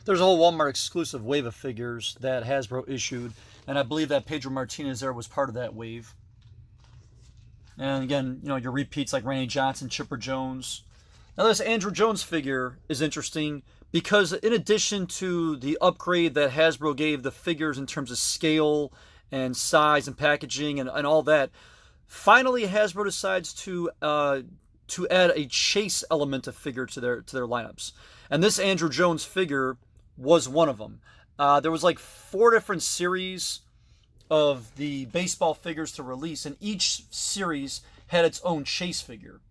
There's a whole Walmart exclusive wave of figures that Hasbro issued, and I believe that Pedro Martinez there was part of that wave. And again, your repeats like Randy Johnson, Chipper Jones. Now this Andrew Jones figure is interesting because in addition to the upgrade that Hasbro gave the figures in terms of scale and size and packaging and all that, finally Hasbro decides to add a chase element of figure to their lineups. And this Andrew Jones figure was one of them. There was like 4 different series of the baseball figures to release, and each series had its own chase figure.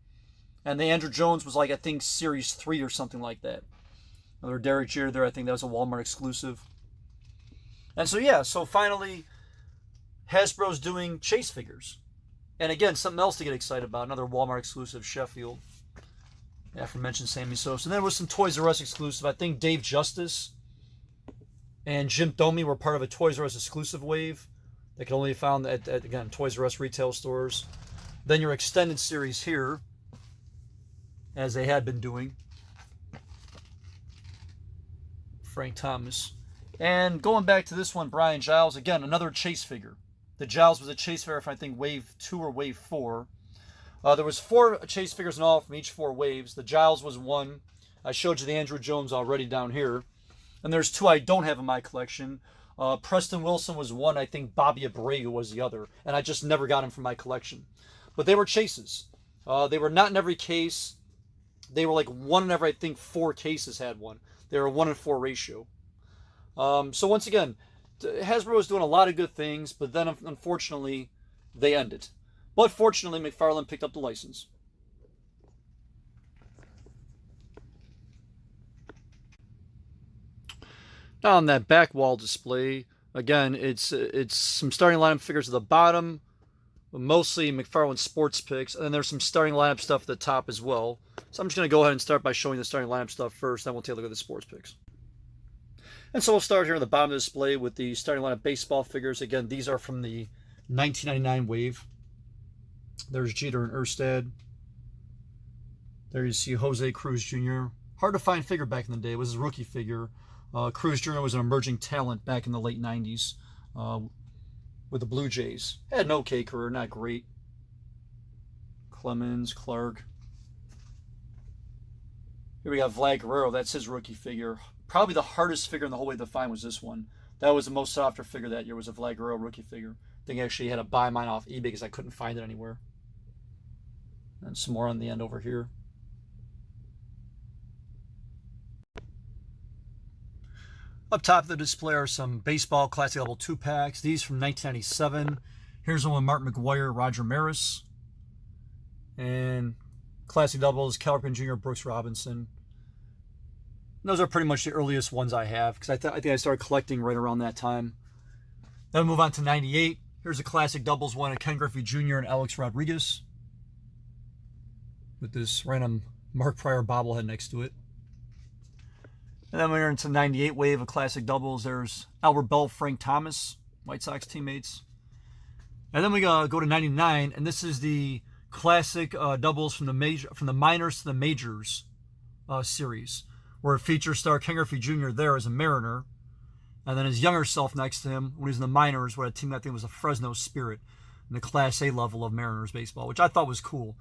And the Andrew Jones was like, I think, series 3 or something like that. Another Derek Jeter there, I think that was a Walmart exclusive. And so finally, Hasbro's doing chase figures. And again, something else to get excited about, another Walmart exclusive, Sheffield. The aforementioned Sammy Sosa. And then there was some Toys R Us exclusive. I think Dave Justice and Jim Thome were part of a Toys R Us exclusive wave that can only be found at again, Toys R Us retail stores. Then your extended series here, as they had been doing. Frank Thomas. And going back to this one, Brian Giles, again, another chase figure. The Giles was a chase figure from, I think, Wave 2 or Wave 4. There was 4 chase figures in all from each 4 waves. The Giles was one. I showed you the Andrew Jones already down here. And there's 2 I don't have in my collection. Preston Wilson was one. I think Bobby Abreu was the other. And I just never got him from my collection. But they were chases. They were not in every case. They were like 1 in every, I think, 4 cases had one. They were a 1 in 4 ratio. So once again, Hasbro was doing a lot of good things, but then unfortunately, they ended. But fortunately, McFarlane picked up the license. Now on that back wall display, again, it's some starting lineup figures at the bottom, but mostly McFarlane sports picks, and then there's some starting lineup stuff at the top as well. So I'm just going to go ahead and start by showing the starting lineup stuff first, then we'll take a look at the sports picks. And so we'll start here on the bottom of the display with the starting lineup baseball figures. Again, these are from the 1999 wave. There's Jeter and Erstad. There you see Jose Cruz Jr. Hard to find figure back in the day. It was his rookie figure. Cruz Jr. was an emerging talent back in the late 90s with the Blue Jays. Had an okay career, not great. Clemens, Clark. Here we got Vlad Guerrero. That's his rookie figure. Probably the hardest figure in the whole way to find was this one. That was the most softer figure that year, was a Vlad Guerrero rookie figure. I think I actually had to buy mine off eBay because I couldn't find it anywhere. And some more on the end over here. Up top of the display are some baseball classic level 2-packs. These from 1997. Here's one with Mark McGwire, Roger Maris. And classic doubles, Cal Ripken Jr., Brooks Robinson. Those are pretty much the earliest ones I have, because I think I started collecting right around that time. Then we move on to 98. Here's a classic doubles one of Ken Griffey Jr. and Alex Rodriguez, with this random Mark Pryor bobblehead next to it. And then we're into 98 wave of classic doubles. There's Albert Bell, Frank Thomas, White Sox teammates. And then we go to 99, and this is the classic doubles from the minors to the majors series, where it features star Ken Griffey Jr. there as a Mariner, and then his younger self next to him when he was in the minors, where a team I think was a Fresno Spirit in the Class A level of Mariners baseball, which I thought was cool.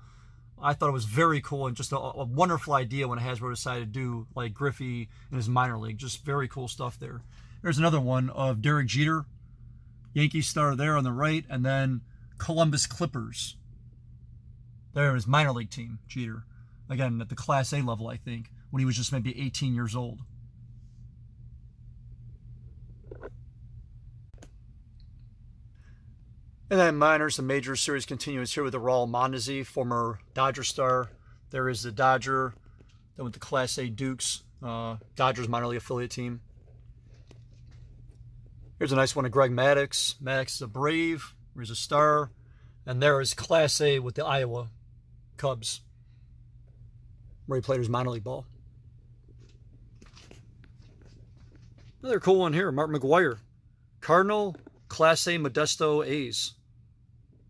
I thought it was very cool and just a wonderful idea when Hasbro decided to do like Griffey in his minor league. Just very cool stuff there. There's another one of Derek Jeter, Yankee star there on the right, and then Columbus Clippers. There his minor league team, Jeter. Again, at the Class A level, I think, when he was just maybe 18 years old. And then minors and majors series continues here with the Raul Mondesi, former Dodger star. There is the Dodger, then with the Class A Dukes, Dodgers minor league affiliate team. Here's a nice one of Greg Maddux. Maddux is a Brave. Here's a star. And there is Class A with the Iowa Cubs, where he played his minor league ball. Another cool one here, Mark McGwire. Cardinal, Class A Modesto A's.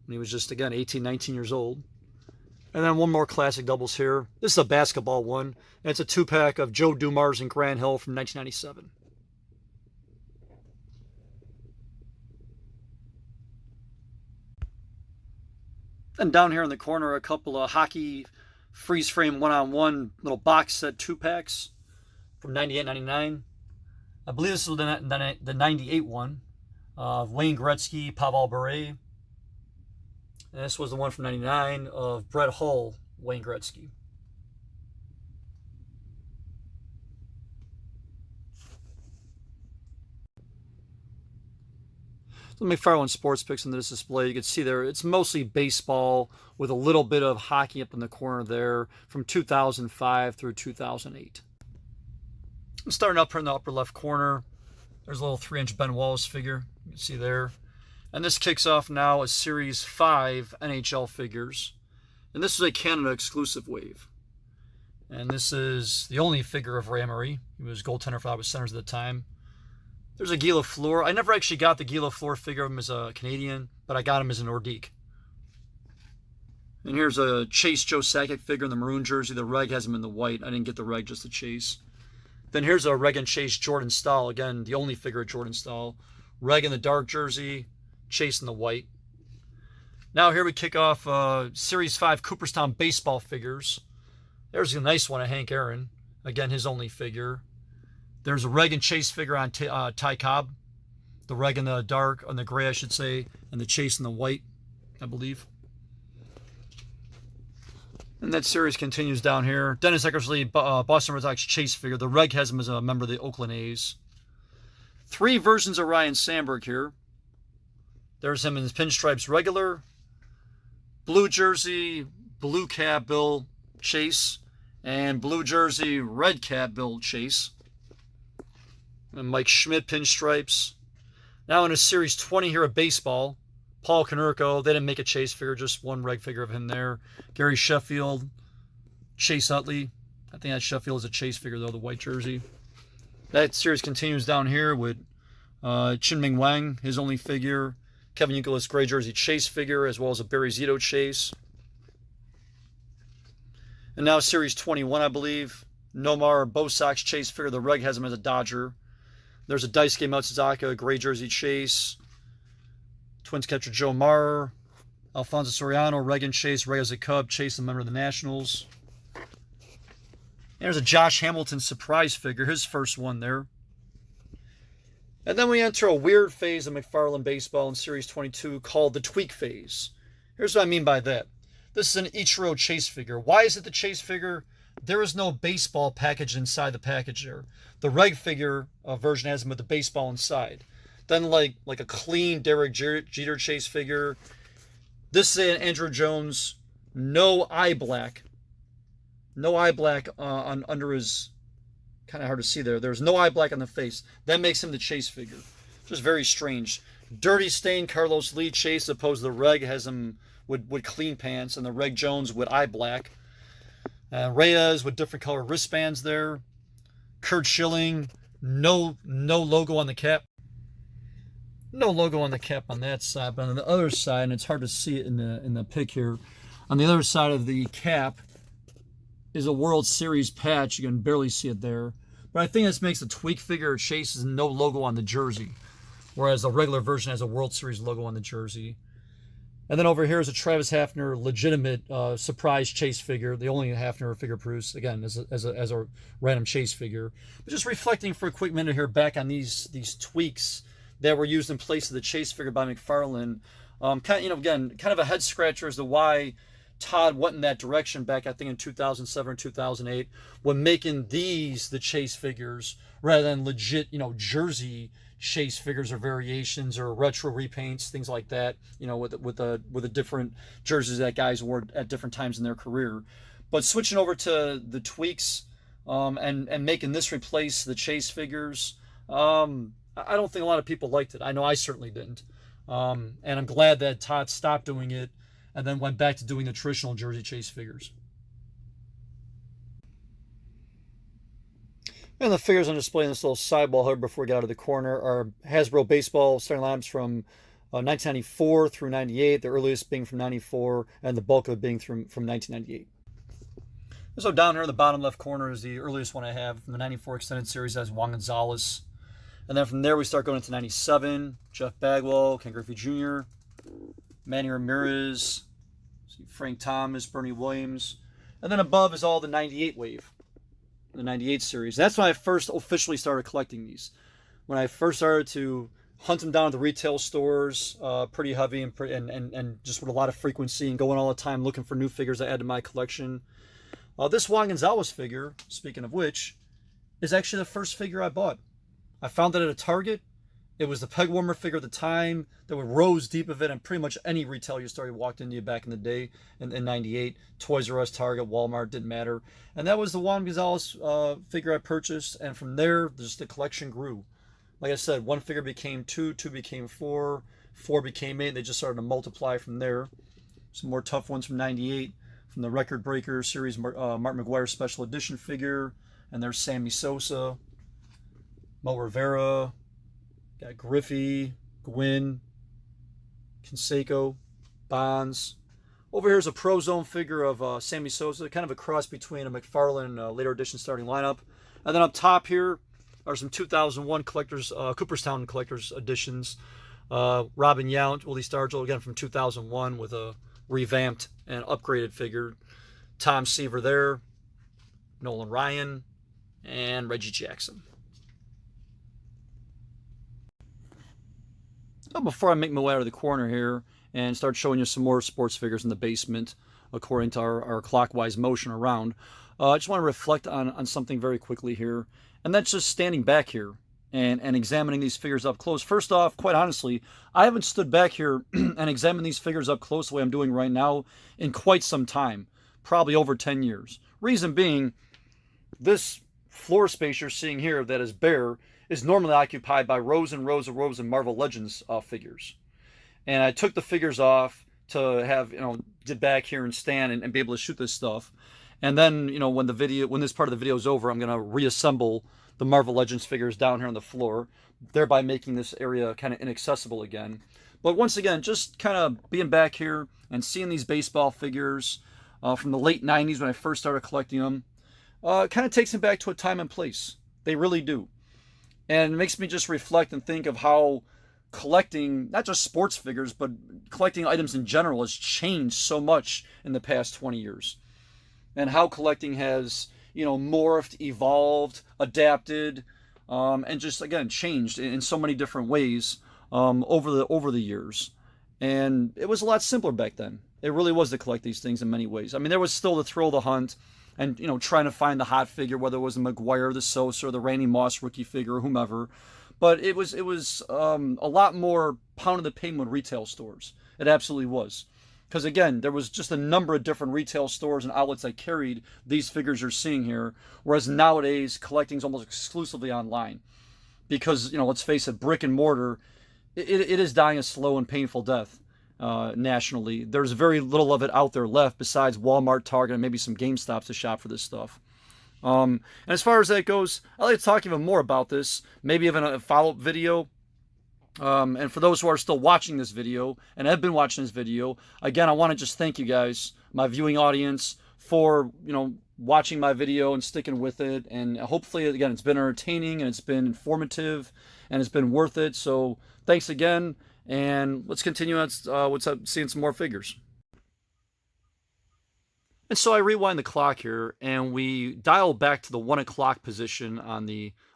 When he was just, again, 18, 19 years old. And then one more classic doubles here. This is a basketball one. And it's a 2-pack of Joe Dumars and Grant Hill from 1997. And down here in the corner, a couple of hockey freeze frame one-on-one little box set 2-packs from 98-99. I believe this was the 98 one of Wayne Gretzky, Pavel Bure. And this was the one from 99 of Brett Hull, Wayne Gretzky. So McFarland Sports Picks into this display. You can see there, it's mostly baseball with a little bit of hockey up in the corner there from 2005 through 2008. I'm starting up here in the upper left corner. There's a little 3-inch Ben Wallace figure. You can see there. And this kicks off now a Series 5 NHL figures. And this is a Canada exclusive wave. And this is the only figure of Ray Emery. He was goaltender for Ottawa Senators at the time. There's a Guy Lafleur. I never actually got the Guy Lafleur figure of him as a Canadian, but I got him as an Nordique. And here's a Chase Joe Sakic figure in the maroon jersey. The reg has him in the white. I didn't get the reg, just the Chase. Then here's a Reg and Chase Jordan Stahl. Again, the only figure of Jordan Stahl. Reg in the dark jersey, Chase in the white. Now here we kick off Series 5 Cooperstown baseball figures. There's a nice one of Hank Aaron. Again, his only figure. There's a Reg and Chase figure on Ty Cobb. The Reg in the dark, on the gray I should say, and the Chase in the white, I believe. And that series continues down here. Dennis Eckersley, Boston Red Sox Chase figure. The reg has him as a member of the Oakland A's. 3 versions of Ryan Sandberg here. There's him in his pinstripes regular. Blue jersey, blue cap, Bill Chase. And blue jersey, red cap, Bill Chase. And Mike Schmidt pinstripes. Now in a Series 20 here of baseball. Paul Konerko, they didn't make a Chase figure, just one reg figure of him there. Gary Sheffield, Chase Utley. I think that Sheffield is a Chase figure, though, the white jersey. That series continues down here with Chin-Ming Wang, his only figure. Kevin Youkilis, gray jersey Chase figure, as well as a Barry Zito Chase. And now Series 21, I believe. Nomar Bo Sox Chase figure. The reg has him as a Dodger. There's a Daisuke Matsuzaka, gray jersey Chase. Twins catcher Joe Mauer, Alfonso Soriano, Regan Chase, reg as a Cub, Chase a member of the Nationals. And there's a Josh Hamilton surprise figure, his first one there. And then we enter a weird phase of McFarland baseball in Series 22 called the tweak phase. Here's what I mean by that. This is an Ichiro Chase figure. Why is it the Chase figure? There is no baseball package inside the package there. The reg figure version has him with the baseball inside. Then like a clean Derek Jeter Chase figure. This is an Andrew Jones, no eye black. No eye black on under his, kind of hard to see there. There's no eye black on the face. That makes him the Chase figure. Just very strange. Dirty stain Carlos Lee Chase, opposed to the reg has him with clean pants, and the reg Jones with eye black. Reyes with different color wristbands there. Kurt Schilling, no logo on the cap. No logo on the cap on that side, but on the other side, and it's hard to see it in the pic here, on the other side of the cap is a World Series patch. You can barely see it there. But I think this makes the tweak figure of Chase is no logo on the jersey, whereas the regular version has a World Series logo on the jersey. And then over here is a Travis Hafner legitimate surprise Chase figure, the only Hafner figure produced, again, as a random Chase figure. But just reflecting for a quick minute here back on these tweaks that were used in place of the Chase figure by McFarland. Again, kind of a head scratcher as to why Todd went in that direction back, I think, in 2007 or 2008, when making these the Chase figures rather than legit, jersey Chase figures or variations or retro repaints, things like that, with the different jerseys that guys wore at different times in their career. But switching over to the tweaks and making this replace the Chase figures, I don't think a lot of people liked it. I know I certainly didn't. And I'm glad that Todd stopped doing it and then went back to doing the traditional Jersey Chase figures. And the figures on display in this little sidewall here before we get out of the corner are Hasbro baseball starting lineups from 1994 through 98, the earliest being from 94, and the bulk of it being from 1998. So down here in the bottom left corner is the earliest one I have from the 94 extended series. That's Juan Gonzalez. And then from there we start going into 97, Jeff Bagwell, Ken Griffey Jr., Manny Ramirez, Frank Thomas, Bernie Williams. And then above is all the 98 wave, the 98 series. That's when I first officially started collecting these. When I first started to hunt them down at the retail stores, pretty heavy and just with a lot of frequency and going all the time looking for new figures to add to my collection. This Juan Gonzalez figure, speaking of which, is actually the first figure I bought. I found it at a Target. It was the peg warmer figure at the time. There were rows deep of it in pretty much any retail store you walked into back in the day in 98. Toys R Us, Target, Walmart, didn't matter. And that was the Juan Gonzalez figure I purchased. And from there, just the collection grew. Like I said, one figure became two, two became four, four became eight. They just started to multiply from there. Some more tough ones from 98. From the Record Breaker series, Martin McGuire special edition figure. And there's Sammy Sosa, Mo Rivera, got Griffey, Gwynn, Canseco, Bonds. Over here is a Pro Zone figure of Sammy Sosa, kind of a cross between a McFarlane later edition starting lineup. And then up top here are some 2001 collectors, Cooperstown collectors editions. Robin Yount, Willie Stargell, again from 2001 with a revamped and upgraded figure. Tom Seaver there, Nolan Ryan, and Reggie Jackson. Before I make my way out of the corner here and start showing you some more sports figures in the basement, according to our clockwise motion around, I just want to reflect on something very quickly here, and that's just standing back here and examining these figures up close. First off, quite honestly, I haven't stood back here and examined these figures up close the way I'm doing right now in quite some time, probably over 10 years. Reason being, this floor space you're seeing here that is bare is normally occupied by rows and rows of Marvel Legends figures. And I took the figures off to have, get back here and stand and be able to shoot this stuff. And then, when this part of the video is over, I'm going to reassemble the Marvel Legends figures down here on the floor, thereby making this area kind of inaccessible again. But once again, just kind of being back here and seeing these baseball figures from the late 90s when I first started collecting them, kind of takes me back to a time and place. They really do. And it makes me just reflect and think of how collecting, not just sports figures, but collecting items in general has changed so much in the past 20 years. And how collecting has, morphed, evolved, adapted, and just, again, changed in so many different ways over the years. And it was a lot simpler back then. It really was to collect these things in many ways. I mean, there was still the thrill of the hunt, and trying to find the hot figure, whether it was the McGuire, the Sosa, or the Randy Moss rookie figure, or whomever. But it was a lot more pound of the pavement with retail stores. It absolutely was, because again, there was just a number of different retail stores and outlets that carried these figures you're seeing here. Whereas nowadays, collecting is almost exclusively online, because let's face it, brick and mortar, it is dying a slow and painful death. Nationally, there's very little of it out there left besides Walmart, Target, and maybe some GameStops to shop for this stuff. And as far as that goes, I'd like to talk even more about this, maybe even a follow-up video. And for those who are still watching this video and have been watching this video, again, I want to just thank you guys, my viewing audience, for watching my video and sticking with it. And hopefully, again, it's been entertaining and it's been informative and it's been worth it. So thanks again. And let's continue on seeing some more figures. And so I rewind the clock here, and we dial back to the 1 o'clock position on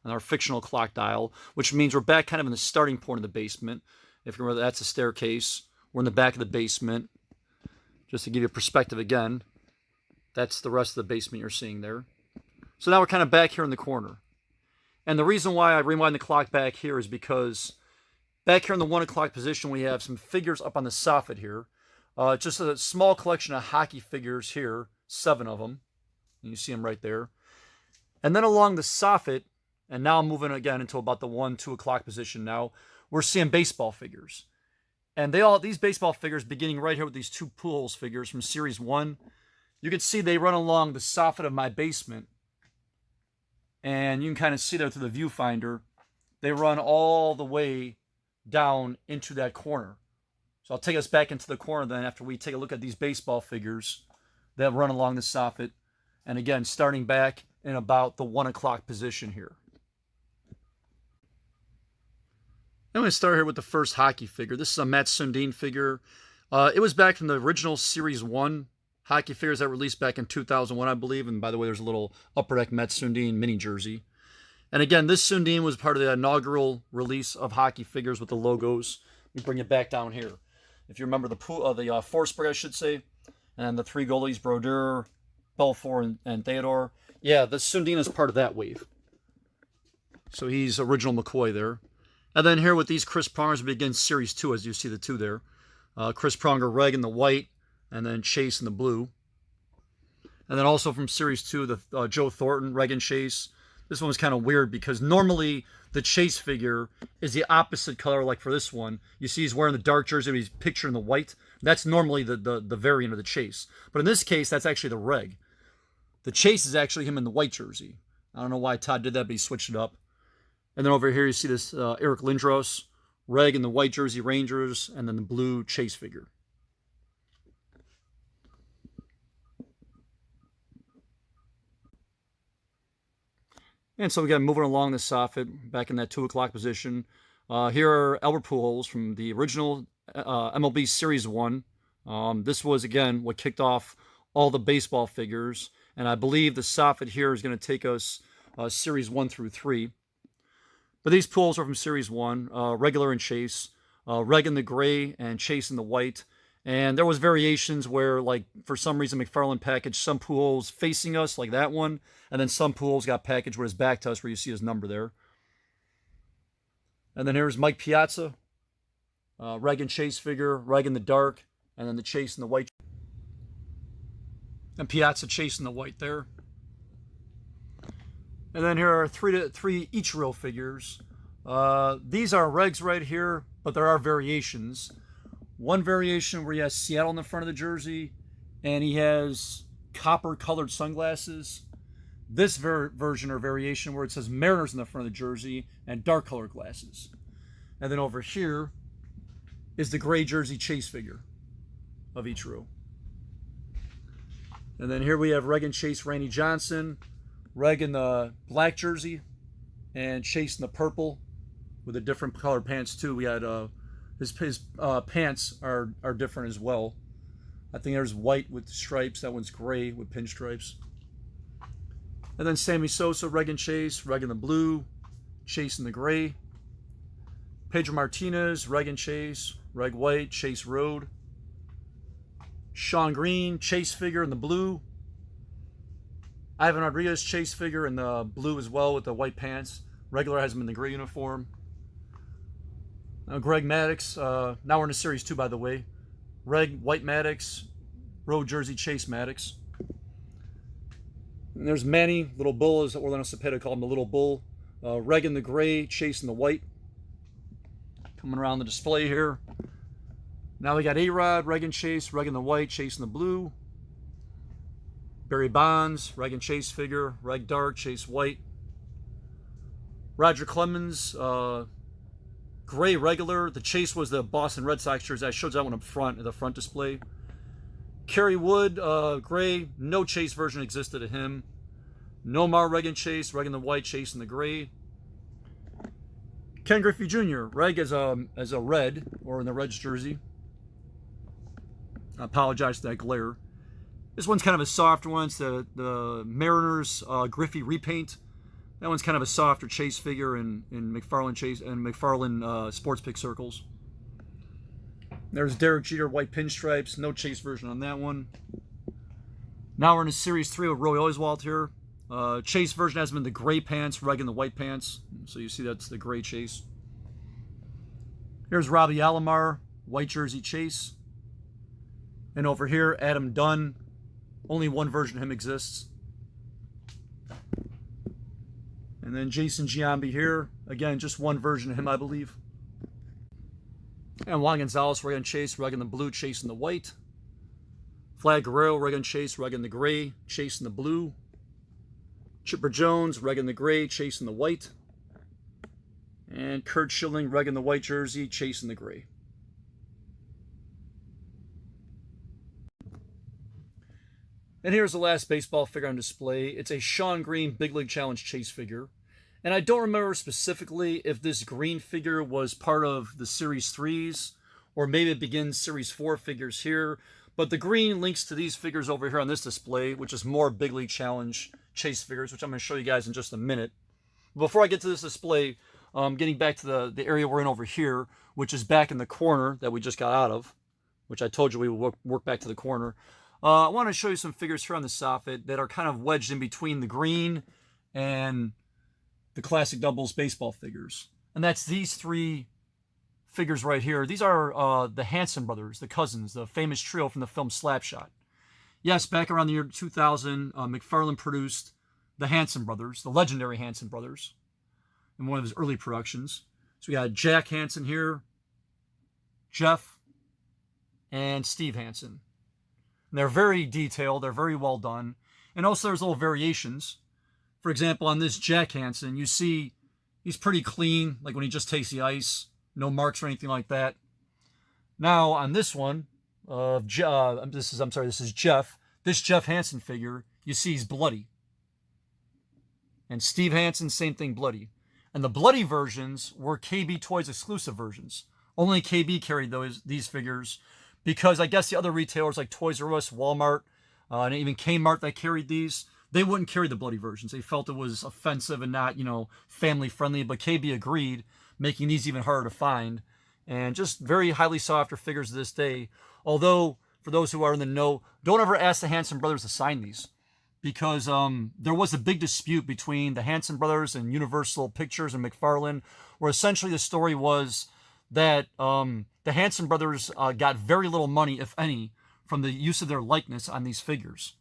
our fictional clock dial, which means we're back kind of in the starting point of the basement. If you remember, that's a staircase. We're in the back of the basement. Just to give you a perspective again, that's the rest of the basement you're seeing there. So now we're kind of back here in the corner. And the reason why I rewind the clock back here is because back here in the 1 o'clock position, we have some figures up on the soffit here. Just a small collection of hockey figures here, 7 of them. And you see them right there. And then along the soffit, and now I'm moving again into about the 1, 2 o'clock position now, we're seeing baseball figures. And these baseball figures, beginning right here with these 2 Pujols figures from Series 1, you can see they run along the soffit of my basement. And you can kind of see there through the viewfinder. They run all the way down into that corner. So I'll take us back into the corner then after we take a look at these baseball figures that run along the soffit. And again, starting back in about the 1 o'clock position here. I'm going to start here with the first hockey figure. This is a Matt Sundin figure. It was back from the original Series 1 hockey figures that were released back in 2001, I believe. And by the way, there's a little Upper Deck Matt Sundin mini jersey. And again, this Sundin was part of the inaugural release of hockey figures with the logos. We bring it back down here. If you remember the Forsberg, I should say, and the 3 goalies, Brodeur, Belfour, and Theodore. Yeah, the Sundin is part of that wave. So he's original McCoy there. And then here with these Chris Prongers, we begin Series 2, as you see the 2 there. Chris Pronger, Reg in the white, and then Chase in the blue. And then also from Series 2, the Joe Thornton, Reg and Chase. This one was kind of weird because normally the Chase figure is the opposite color, like for this one. You see he's wearing the dark jersey, but he's pictured in the white. That's normally the variant of the Chase. But in this case, that's actually the Reg. The Chase is actually him in the white jersey. I don't know why Todd did that, but he switched it up. And then over here you see this Eric Lindros, Reg in the white jersey Rangers, and then the blue Chase figure. And so we got moving along the soffit, back in that 2 o'clock position. Here are Albert Pujols from the original MLB Series 1. This was, again, what kicked off all the baseball figures. And I believe the soffit here is going to take us Series 1 through 3. But these Pujols are from Series 1, regular and Chase. Reg in the gray and Chase in the white. And there was variations where, like, for some reason, McFarlane packaged some Pujols facing us, like that one. And then some Pujols got packaged with his back to us, where you see his number there. And then here's Mike Piazza. Reg and Chase figure, Reg in the dark, and then the Chase in the white. And Piazza, Chase in the white there. And then here are three Ichiro figures. These are Regs right here, but there are variations. One variation where he has Seattle in the front of the jersey, and he has copper-colored sunglasses. This version or variation where it says Mariners in the front of the jersey and dark-colored glasses. And then over here is the gray jersey Chase figure of Ichiro. And then here we have Reg and Chase Randy Johnson, Reg in the black jersey, and Chase in the purple with the different colored pants too. We had his pants are different as well. I think there's white with stripes. That one's gray with pinstripes. And then Sammy Sosa, Reg and Chase, Reg in the blue, Chase in the gray. Pedro Martinez, Reg and Chase, Reg white, Chase road. Sean Green, Chase figure in the blue. Ivan Rodriguez, Chase figure in the blue as well with the white pants. Regular has him in the gray uniform. Greg Maddux, now we're in the Series 2, by the way. Reg, white Maddux, road jersey Chase Maddux. And there's Manny, Little Bull, as Orlando Cepeda called him, the Little Bull. Reg in the gray, Chase in the white. Coming around the display here. Now we got A-Rod, Reg and Chase, Reg in the white, Chase in the blue. Barry Bonds, Reg and Chase figure, Reg dark, Chase white. Roger Clemens, gray regular. The Chase was the Boston Red Sox jersey. I showed that one up front in the front display. Kerry Wood, gray. No Chase version existed of him. Nomar, Reg and Chase, Reg in the white, Chase in the gray. Ken Griffey Jr., Reg as a red, or in the Reds jersey. I apologize for that glare. This one's kind of a softer one. It's the Mariners Griffey repaint. That one's kind of a softer Chase figure in McFarlane Chase and McFarlane Sports Pick circles. There's Derek Jeter, white pinstripes. No Chase version on that one. Now we're in a Series 3 with Roy Oswalt here. Chase version has him in the gray pants, Reg in the white pants. So you see that's the gray Chase. Here's Robbie Alomar, white jersey Chase. And over here, Adam Dunn. Only one version of him exists. And then Jason Giambi here. Again, just one version of him, I believe. And Juan Gonzalez, Reg and Chase, Reg in the blue, Chase in the white. Vlad Guerrero, Reg and Chase, Reg in the gray, Chase in the blue. Chipper Jones, Reg in the gray, Chase in the white. And Kurt Schilling, Reg in the white jersey, Chase in the gray. And here's the last baseball figure on display. It's a Shawn Green Big League Challenge chase figure. And I don't remember specifically if this green figure was part of the Series 3s, or maybe it begins Series 4 figures here. But the green links to these figures over here on this display, which is more Big League Challenge chase figures, which I'm going to show you guys in just a minute. Before I get to this display, getting back to the area we're in over here, which is back in the corner that we just got out of, which I told you we would work back to the corner. I want to show you some figures here on the soffit that are kind of wedged in between the green and the classic doubles baseball figures. And that's these three figures right here. These are the Hanson brothers, the cousins, the famous trio from the film Slapshot. Yes, back around the year 2000, McFarlane produced the Hanson brothers, the legendary Hanson brothers, in one of his early productions. So we got Jack Hanson here, Jeff, and Steve Hanson. And they're very detailed, they're very well done. And also there's little variations. For example, on this Jack Hanson, you see he's pretty clean, like when he just takes the ice, no marks or anything like that. Now on this one, this is Jeff. This Jeff Hanson figure, you see he's bloody. And Steve Hanson, same thing, bloody. And the bloody versions were KB Toys exclusive versions. Only KB carried these figures, because I guess the other retailers like Toys R Us, Walmart, and even Kmart that carried these, they wouldn't carry the bloody versions. They felt it was offensive and not, family friendly. But KB agreed, making these even harder to find. And just very highly sought after figures to this day. Although, for those who are in the know, don't ever ask the Hanson brothers to sign these, because there was a big dispute between the Hanson brothers and Universal Pictures and McFarlane, where essentially the story was that the Hanson brothers got very little money, if any, from the use of their likeness on these figures.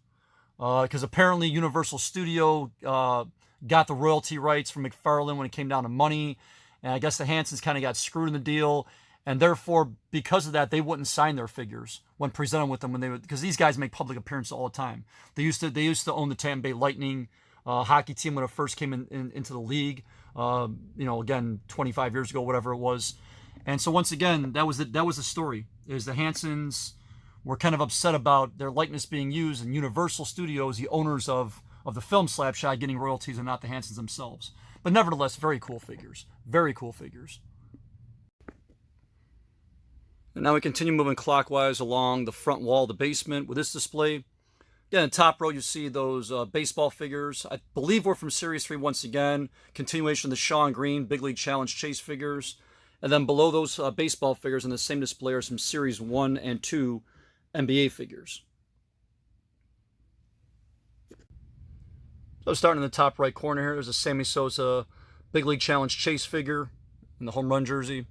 Because apparently Universal Studio got the royalty rights from McFarlane when it came down to money. And I guess the Hansons kind of got screwed in the deal. And therefore, because of that, they wouldn't sign their figures when presented with them, because these guys make public appearances all the time. They used to own the Tampa Bay Lightning hockey team when it first came into the league. Again, 25 years ago, whatever it was. And so once again, that was the story. Is the Hansons were kind of upset about their likeness being used, and Universal Studios, the owners of the film Slapshot, getting royalties and not the Hansons themselves. But nevertheless, very cool figures. Very cool figures. And now we continue moving clockwise along the front wall of the basement with this display. Again, in the top row, you see those baseball figures. I believe we're from Series 3 once again. Continuation of the Shawn Green Big League Challenge chase figures. And then below those baseball figures in the same display are some Series 1 and 2 NBA figures. So starting in the top right corner here, there's a Sammy Sosa Big League Challenge chase figure in the home run jersey.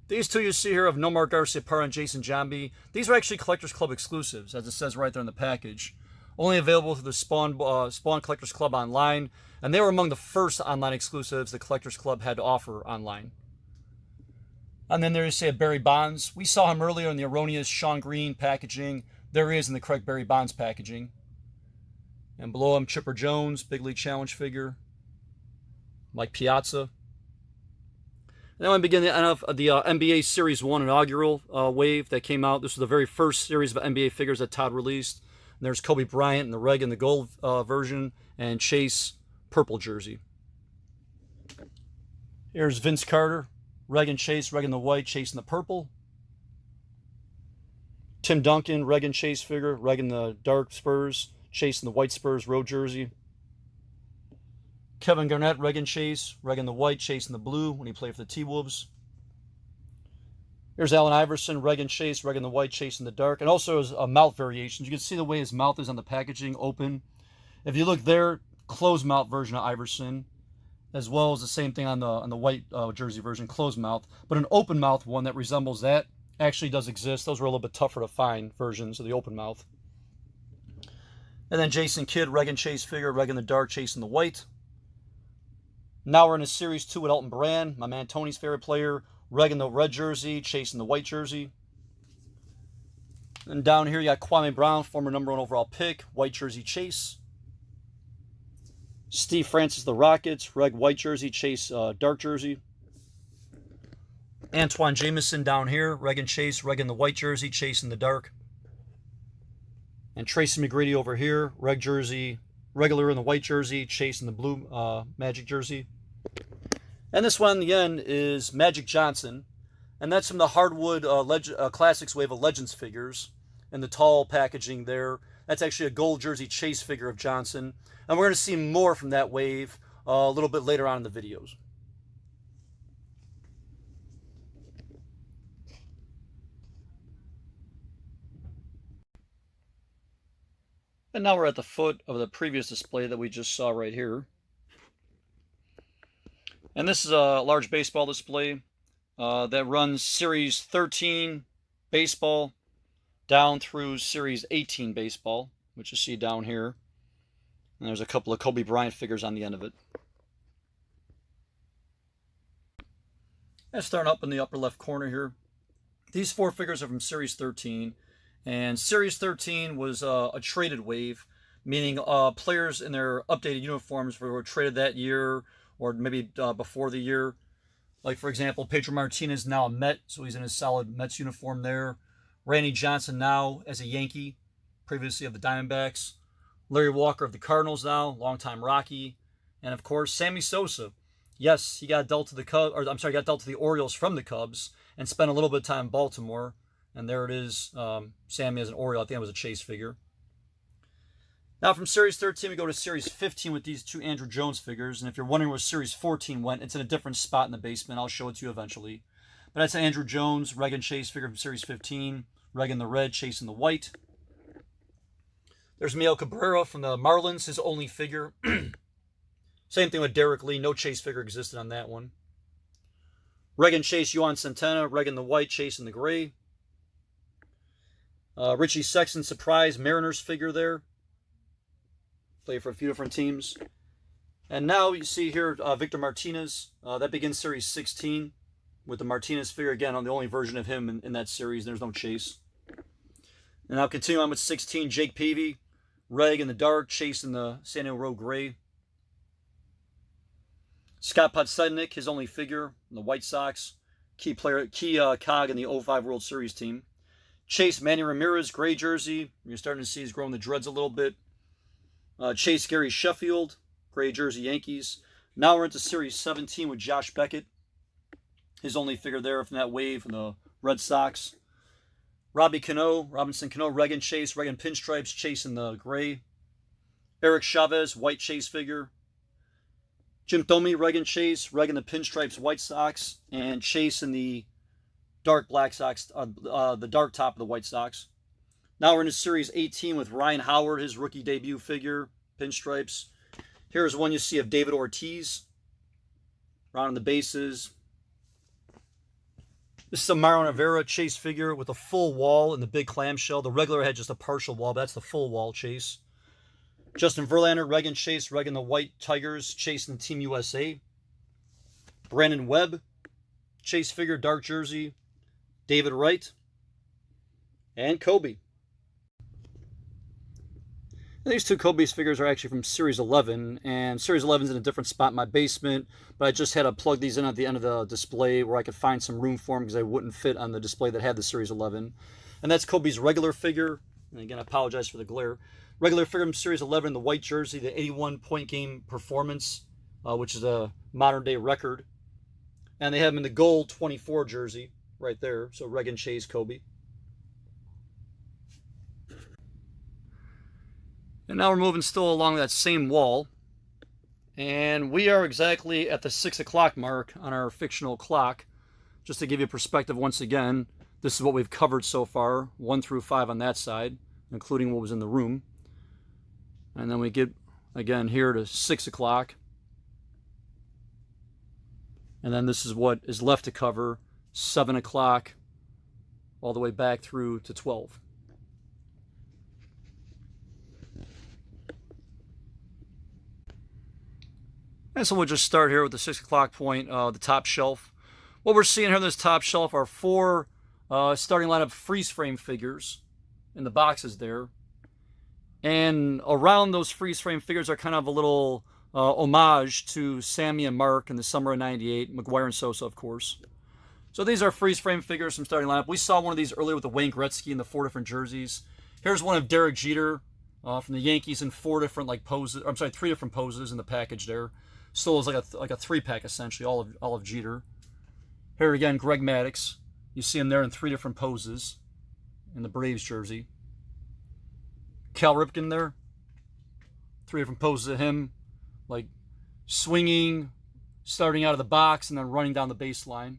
These two you see here of Nomar Garciaparra and Jason Giambi, these are actually Collectors Club exclusives, as it says right there in the package. Only available through the Spawn Collectors Club online, and they were among the first online exclusives the Collectors Club had to offer online. And then there you see a Barry Bonds. We saw him earlier in the erroneous Shawn Green packaging. There he is in the correct Barry Bonds packaging. And below him, Chipper Jones, Big League Challenge figure. Mike Piazza. And then we begin the NBA Series 1 inaugural wave that came out. This was the very first series of NBA figures that Todd released. And there's Kobe Bryant in the red and the gold version, and Chase purple jersey. Here's Vince Carter, reg and Chase, reg in the white, Chase in the purple. Tim Duncan, reg and Chase figure, reg in the dark Spurs, Chase in the white Spurs road jersey. Kevin Garnett, reg and Chase, reg in the white, Chase in the blue when he played for the T-Wolves. Here's Allen Iverson, reg and Chase, reg in the white, Chase in the dark. And also his mouth variations. You can see the way his mouth is on the packaging, open. If you look there, closed mouth version of Iverson, as well as the same thing on the white jersey version, closed mouth. But an open mouth one that resembles that actually does exist. Those were a little bit tougher to find versions of the open mouth. And then Jason Kidd, reg and Chase figure, reg in the dark, Chase in the white. Now we're in a Series 2 with Elton Brand, my man Tony's favorite player, reg in the red jersey, Chase in the white jersey. And down here you got Kwame Brown, former #1 overall pick, white jersey, Chase. Steve Francis, the Rockets, reg white jersey, Chase dark jersey. Antoine Jameson down here, reg and Chase, reg in the white jersey, Chase in the dark. And Tracy McGrady over here, reg jersey, regular in the white jersey, Chase in the blue Magic jersey. And this one, again, is Magic Johnson. And that's from the Hardwood Classics wave of Legends figures. And the tall packaging there. That's actually a gold jersey Chase figure of Johnson. And we're going to see more from that wave a little bit later on in the videos. And now we're at the foot of the previous display that we just saw right here. And this is a large baseball display that runs Series 13 baseball down through Series 18 baseball, which you see down here. And there's a couple of Kobe Bryant figures on the end of it. And starting up in the upper left corner here, these 4 figures are from Series 13. And Series 13 was a traded wave, meaning players in their updated uniforms were traded that year or maybe before the year. Like, for example, Pedro Martinez now a Met, so he's in his solid Mets uniform there. Randy Johnson now as a Yankee, previously of the Diamondbacks. Larry Walker of the Cardinals now, longtime Rocky. And, of course, Sammy Sosa. Yes, he got dealt to the got dealt to the Orioles from the Cubs and spent a little bit of time in Baltimore. And there it is, Sammy as an Oriole. I think it was a Chase figure. Now from Series 13, we go to Series 15 with these 2 Andrew Jones figures. And if you're wondering where Series 14 went, it's in a different spot in the basement. I'll show it to you eventually. But that's an Andrew Jones, Reg and Chase figure from Series 15. Reg in the red, Chase in the white. There's Miguel Cabrera from the Marlins, his only figure. Same thing with Derek Lee. No Chase figure existed on that one. Reg and Chase, Yohan Santana. Reg in the white, Chase in the gray. Richie Sexton, surprise Mariners figure there. Play for a few different teams. And now you see here Victor Martinez. That begins Series 16 with the Martinez figure. Again, on the only version of him in that series. There's no Chase. And now continue on with 16, Jake Peavy. Reg in the dark, Chase in the San Diego Road gray. Scott Podsednik, his only figure in the White Sox. Key cog in the 05 World Series team. Chase Manny Ramirez, gray jersey. You're starting to see he's growing the dreads a little bit. Chase Gary Sheffield, gray jersey Yankees. Now we're into Series 17 with Josh Beckett. His only figure there from that wave from the Red Sox. Robinson Cano, Reg and Chase, Reg and pinstripes, Chase in the gray. Eric Chavez, white Chase figure. Jim Thome, Reg and Chase, Reg in the pinstripes, White Sox, and Chase in the dark Black Sox, the dark top of the White Sox. Now we're into Series 18 with Ryan Howard, his rookie debut figure, pinstripes. Here's one you see of David Ortiz, rounding the bases. This is a Mariano Rivera Chase figure with a full wall and the big clamshell. The regular had just a partial wall, but that's the full wall Chase. Justin Verlander, Reg and Chase, Reg in the white Tigers, Chase in the Team USA. Brandon Webb, Chase figure, dark jersey. David Wright, and Kobe. And these 2 Kobe's figures are actually from Series 11, and Series 11 is in a different spot in my basement, but I just had to plug these in at the end of the display where I could find some room for them because they wouldn't fit on the display that had the Series 11. And that's Kobe's regular figure, and again, I apologize for the glare. Regular figure from Series 11, the white jersey, the 81 point game performance, which is a modern day record. And they have him in the gold 24 jersey. Right there, so Reg and Chase, Kobe. And now we're moving still along that same wall. And we are exactly at the 6 o'clock mark on our fictional clock. Just to give you perspective once again, this is what we've covered so far, 1 through 5 on that side, including what was in the room. And then we get, again, here to 6 o'clock. And then this is what is left to cover, 7 o'clock, all the way back through to 12. And so we'll just start here with the 6 o'clock point, the top shelf. What we're seeing here on this top shelf are 4 starting lineup freeze frame figures in the boxes there. And around those freeze frame figures are kind of a little homage to Sammy and Mark in the summer of '98, McGwire and Sosa, of course. So these are freeze frame figures from starting lineup. We saw one of these earlier with the Wayne Gretzky and the 4 different jerseys. Here's one of Derek Jeter from the Yankees in 4 different like poses. I'm sorry, 3 different poses in the package there. Still is like a 3-pack essentially, all of Jeter. Here again, Greg Maddux. You see him there in 3 different poses in the Braves jersey. Cal Ripken there. 3 different poses of him, like swinging, starting out of the box, and then running down the baseline.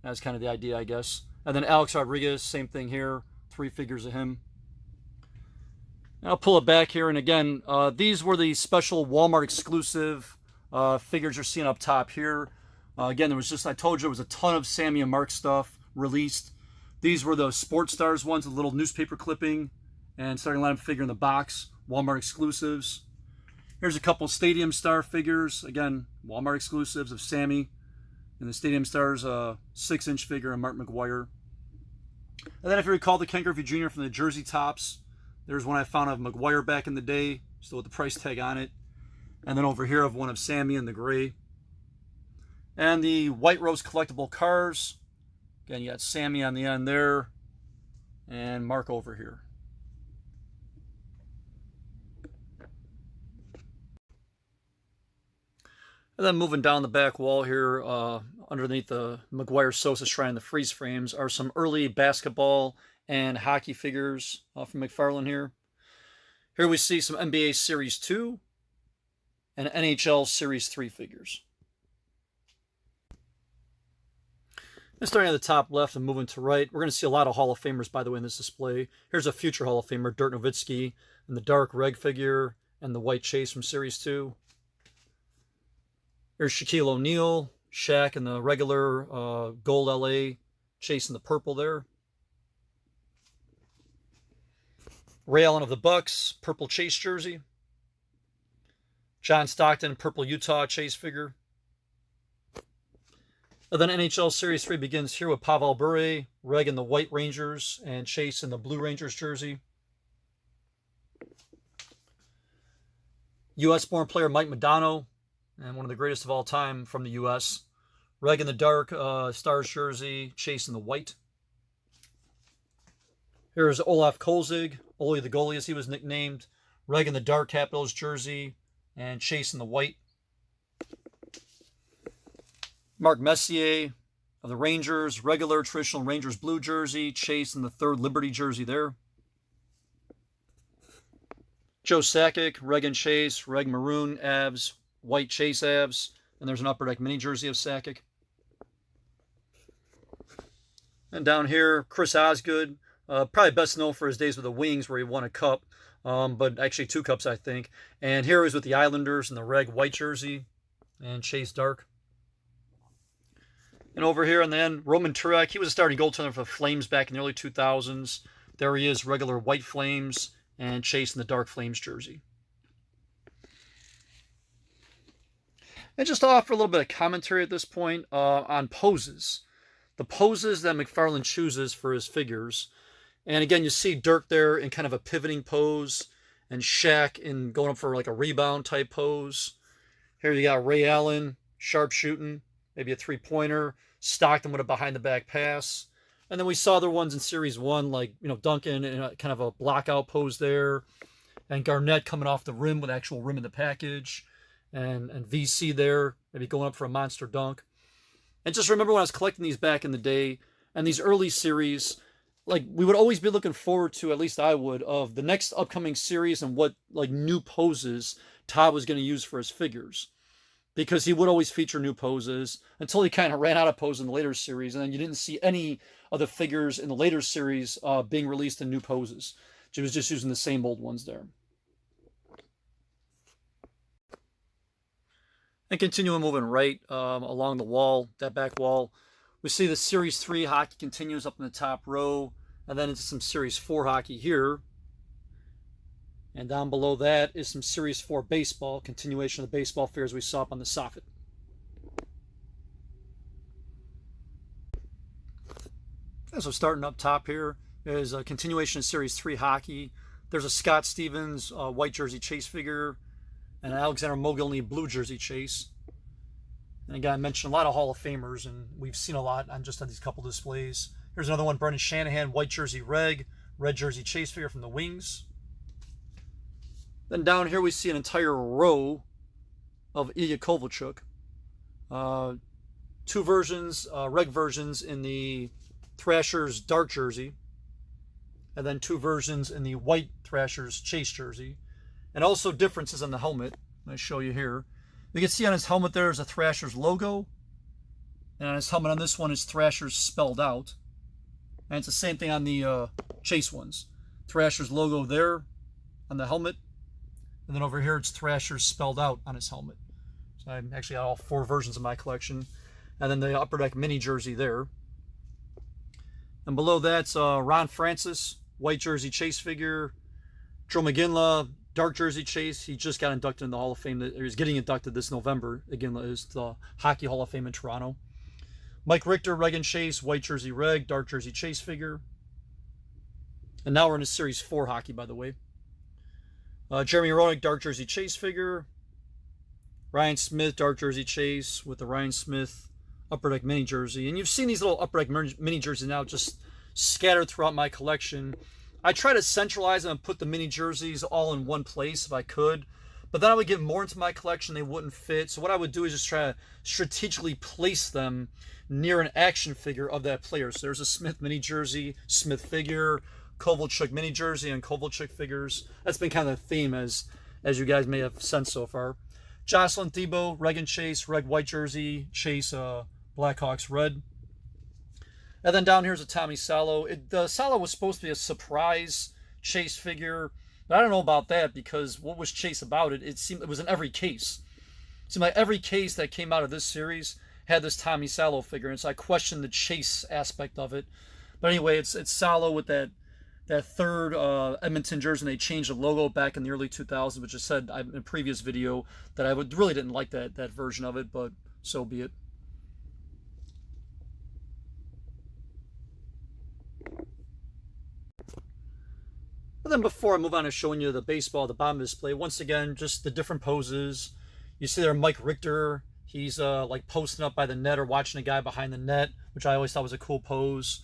That's kind of the idea, I guess. And then Alex Rodriguez, same thing here. 3 figures of him. I'll pull it back here, and again, these were the special Walmart exclusive figures you're seeing up top here. Again, there was just, I told you, there was a ton of Sammy and Mark stuff released. These were the Sports Stars ones, a little newspaper clipping, and starting lineup figure in the box, Walmart exclusives. Here's a couple Stadium Star figures, again, Walmart exclusives of Sammy, and the Stadium Stars 6-inch figure of Mark McGwire. And then if you recall the Ken Griffey Jr. from the Jersey Tops, there's one I found of McGwire back in the day, still with the price tag on it. And then over here I have one of Sammy in the gray. And the White Rose collectible cars. Again, you got Sammy on the end there, and Mark over here. And then moving down the back wall here, underneath the McGwire Sosa Shrine and the freeze frames, are some early basketball and hockey figures from McFarlane here. Here we see some NBA Series 2 and NHL Series 3 figures. And starting at the top left and moving to right, we're going to see a lot of Hall of Famers, by the way, in this display. Here's a future Hall of Famer, Dirk Nowitzki, and the dark Reg figure and the white Chase from Series 2. Here's Shaquille O'Neal, Shaq in the regular gold LA, Chase in the purple there. Ray Allen of the Bucks, purple Chase jersey. John Stockton, purple Utah Chase figure. And then NHL Series 3 begins here with Pavel Bure, Reg in the white Rangers, and Chase in the blue Rangers jersey. U.S.-born player Mike Modano, and one of the greatest of all time from the U.S. Reg in the dark Stars jersey, Chase in the white. Here's Olaf Kolzig, Ole the goalie as he was nicknamed. Reg in the dark Capitals jersey, and Chase in the white. Mark Messier of the Rangers, regular traditional Rangers blue jersey, Chase in the 3rd Liberty jersey there. Joe Sakic, Reg and Chase, Reg maroon Avs, white Chase Avs, and there's an Upper Deck mini jersey of Sakic. And down here, Chris Osgood, probably best known for his days with the Wings where he won a cup, but actually 2 cups, I think. And here he's with the Islanders in the Reg white jersey and Chase dark. And over here, and then Roman Turek, he was a starting goaltender for the Flames back in the early 2000s. There he is, regular white Flames, and Chase in the dark Flames jersey. And just to offer a little bit of commentary at this point on poses. The poses that McFarlane chooses for his figures. And again, you see Dirk there in kind of a pivoting pose, and Shaq in going up for like a rebound type pose. Here you got Ray Allen, sharp shooting, maybe a 3-pointer. Stockton with a behind-the-back pass. And then we saw other ones in Series 1, like, Duncan in a kind of a blockout pose there. And Garnett coming off the rim with actual rim in the package. And VC there, maybe going up for a monster dunk. And just remember when I was collecting these back in the day, and these early series, like, we would always be looking forward to, at least I would, of the next upcoming series and what, like, new poses Todd was going to use for his figures. Because he would always feature new poses until he kind of ran out of poses in the later series. And then you didn't see any of the figures in the later series being released in new poses. He was just using the same old ones there. And continuing moving right along the wall, that back wall, we see the Series 3 hockey continues up in the top row. And then into some Series 4 hockey here. And down below that is some Series 4 baseball, continuation of the baseball figures we saw up on the soffit. And so starting up top here is a continuation of Series 3 hockey. There's a Scott Stevens white jersey Chase figure and an Alexander Mogilny blue jersey Chase. And again, I mentioned a lot of Hall of Famers, and we've seen a lot on just on these couple displays. Here's another one, Brendan Shanahan, white jersey Reg red jersey chase figure from the Wings. Then down here we see an entire row of Ilya Kovalchuk. Two versions, reg versions in the Thrashers dark jersey, and then two versions in the white Thrashers chase jersey, and also differences on the helmet. I show you here. You can see on his helmet there is a Thrashers logo, and on his helmet on this one is Thrashers spelled out, and it's the same thing on the chase ones. Thrashers logo there on the helmet, and then over here it's Thrashers spelled out on his helmet. So I actually got all four versions of my collection. And then the Upper Deck mini jersey there. And below that's Ron Francis, white jersey chase figure. Joe McGinley, dark jersey chase. He just got inducted in the Hall of Fame. He's getting inducted this November. McGinley is the Hockey Hall of Fame in Toronto. Mike Richter, reg and chase, white jersey reg, dark jersey chase figure. And now we're in a Series 4 hockey, by the way. Jeremy Roenick, dark jersey chase figure. Ryan Smith, dark jersey chase with the Ryan Smith Upper Deck mini jersey. And you've seen these little Upper Deck mini jerseys now just scattered throughout my collection. I try to centralize them and put the mini jerseys all in one place if I could. But then I would get more into my collection, they wouldn't fit. So what I would do is just try to strategically place them near an action figure of that player. So there's a Smith mini jersey, Smith figure, Kovalchuk mini jersey, and Kovalchuk figures. That's been kind of the theme as you guys may have sensed so far. Jocelyn Thibault, reg and chase, reg white jersey, chase Blackhawks red. And then down here's a Tommy Salo. The Salo was supposed to be a surprise chase figure. But I don't know about that, because what was chase about it? It seemed it was in every case. It seemed like every case that came out of this series had this Tommy Salo figure, and so I questioned the chase aspect of it. But anyway, it's Salo with that third Edmonton jersey, and they changed the logo back in the early 2000s, which I said in a previous video that I really didn't like that version of it, but so be it. But then before I move on to showing you the baseball, the bottom display, once again, just the different poses. You see there Mike Richter. He's like posting up by the net or watching a guy behind the net, which I always thought was a cool pose.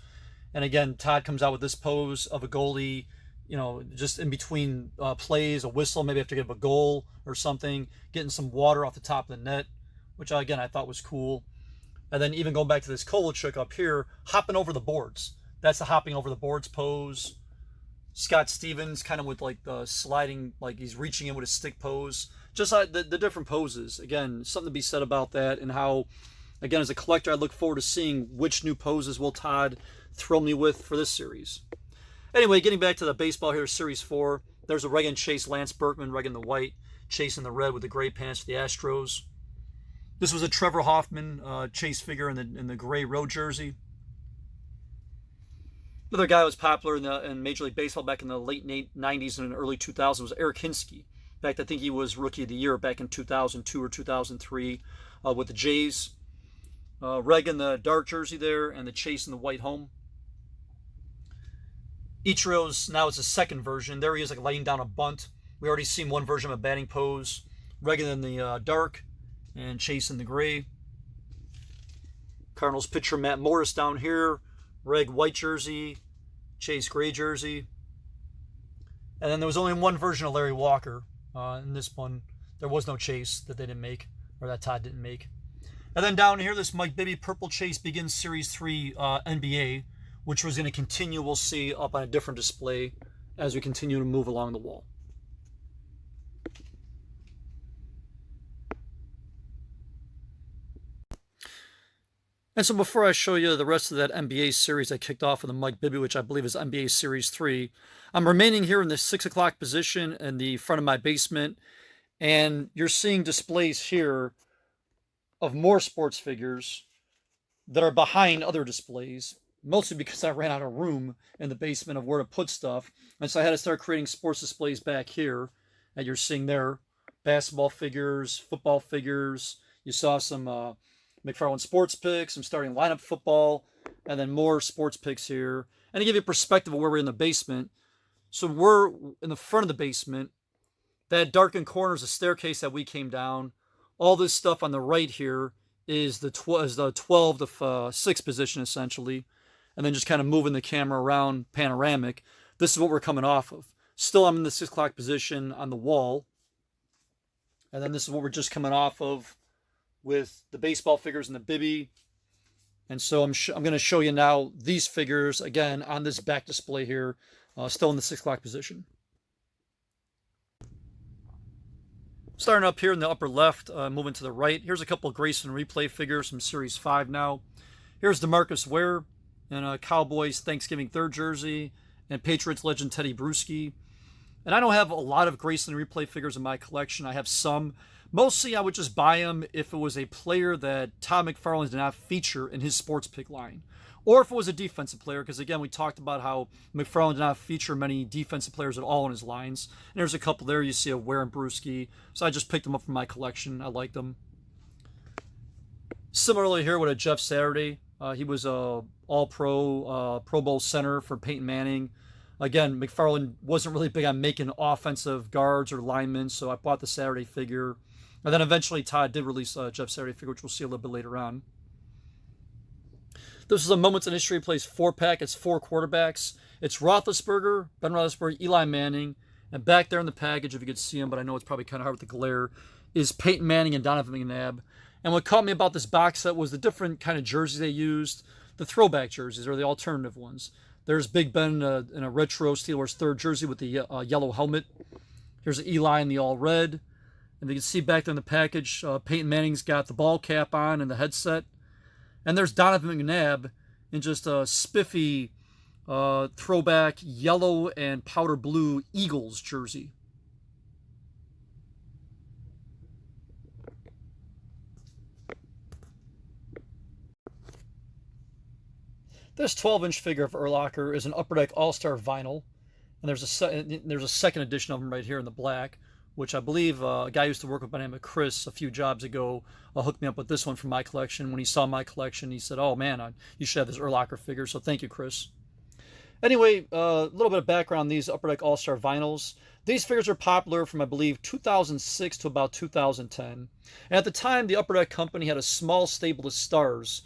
And again, Todd comes out with this pose of a goalie, you know, just in between plays, a whistle, maybe after give a goal or something, getting some water off the top of the net, which again, I thought was cool. And then even going back to this Kovalchuk up here, hopping over the boards. That's the hopping over the boards pose. Scott Stevens kind of with like the sliding, like he's reaching in with a stick pose. Just like the different poses. Again, something to be said about that, and how, again, as a collector, I look forward to seeing which new poses will Todd thrill me with for this series. Anyway, getting back to the baseball here, Series 4. There's a reg and chase Lance Berkman, reg in the white, chase in the red with the gray pants for the Astros. This was a Trevor Hoffman chase figure in the gray road jersey. Another guy who was popular in Major League Baseball back in the late 90s and early 2000s was Eric Hinske. In fact, I think he was Rookie of the Year back in 2002 or 2003 with the Jays. Reg in the dark jersey there, and the chase in the white home. Ichiro's, now it's a second version. There he is, like laying down a bunt. We already seen one version of a batting pose. Reg in the dark, and chase in the gray. Cardinals pitcher Matt Morris down here. Reg white jersey, chase gray jersey. And then there was only one version of Larry Walker. In this one, there was no chase that they didn't make, or that Todd didn't make. And then down here, this Mike Bibby Purple Chase Begins Series 3 NBA, which was going to continue, we'll see, up on a different display as we continue to move along the wall. And so before I show you the rest of that NBA series I kicked off with the Mike Bibby, which I believe is NBA Series 3, I'm remaining here in the 6 o'clock position in the front of my basement, and you're seeing displays here of more sports figures that are behind other displays, mostly because I ran out of room in the basement of where to put stuff, and so I had to start creating sports displays back here that you're seeing there. Basketball figures, football figures, you saw some McFarland sports picks, some starting lineup football, and then more sports picks here. And to give you a perspective of where we're in the basement, so we're in the front of the basement. That darkened corner is a staircase that we came down. All this stuff on the right here is the 12 to 6 position, essentially. And then just kind of moving the camera around panoramic. This is what we're coming off of. Still, I'm in the 6 o'clock position on the wall. And then this is what we're just coming off of with the baseball figures and the bibby. And so I'm going to show you now these figures, again, on this back display here, still in the 6 o'clock position. Starting up here in the upper left, moving to the right. Here's a couple of Grayson replay figures from Series 5 now. Here's DeMarcus Ware in a Cowboys Thanksgiving 3rd jersey and Patriots legend Teddy Bruschi. And I don't have a lot of Grayson replay figures in my collection. I have some. Mostly I would just buy them if it was a player that Todd McFarlane did not feature in his sports pick line. Or if it was a defensive player, because again, we talked about how McFarlane did not feature many defensive players at all in his lines. And there's a couple there you see of Ware and Bruschi. So I just picked them up from my collection. I like them. Similarly here with a Jeff Saturday. He was a All-Pro, Pro Bowl center for Peyton Manning. Again, McFarlane wasn't really big on making offensive guards or linemen, so I bought the Saturday figure. And then eventually Todd did release Jeff Saturday figure, which we'll see a little bit later on. This is a Moments in History Plays 4-pack. It's 4 quarterbacks. It's Roethlisberger, Ben Roethlisberger, Eli Manning, and back there in the package, if you could see him, but I know it's probably kind of hard with the glare, is Peyton Manning and Donovan McNabb. And what caught me about this box set was the different kind of jerseys they used, the throwback jerseys or the alternative ones. There's Big Ben in a retro Steelers 3rd jersey with the yellow helmet. Here's Eli in the all red. And you can see back there in the package, Peyton Manning's got the ball cap on and the headset. And there's Donovan McNabb in just a spiffy throwback yellow and powder blue Eagles jersey. This 12-inch figure of Urlacher is an Upper Deck All-Star vinyl, and there's a second edition of him right here in the black, which I believe a guy I used to work with by the name of Chris a few jobs ago hooked me up with this one from my collection. When he saw my collection, he said, "Oh man, you should have this Urlacher figure." So thank you, Chris. Anyway, a little bit of background on these Upper Deck All-Star vinyls. These figures are popular from, I believe, 2006 to about 2010. And at the time, the Upper Deck company had a small stable of stars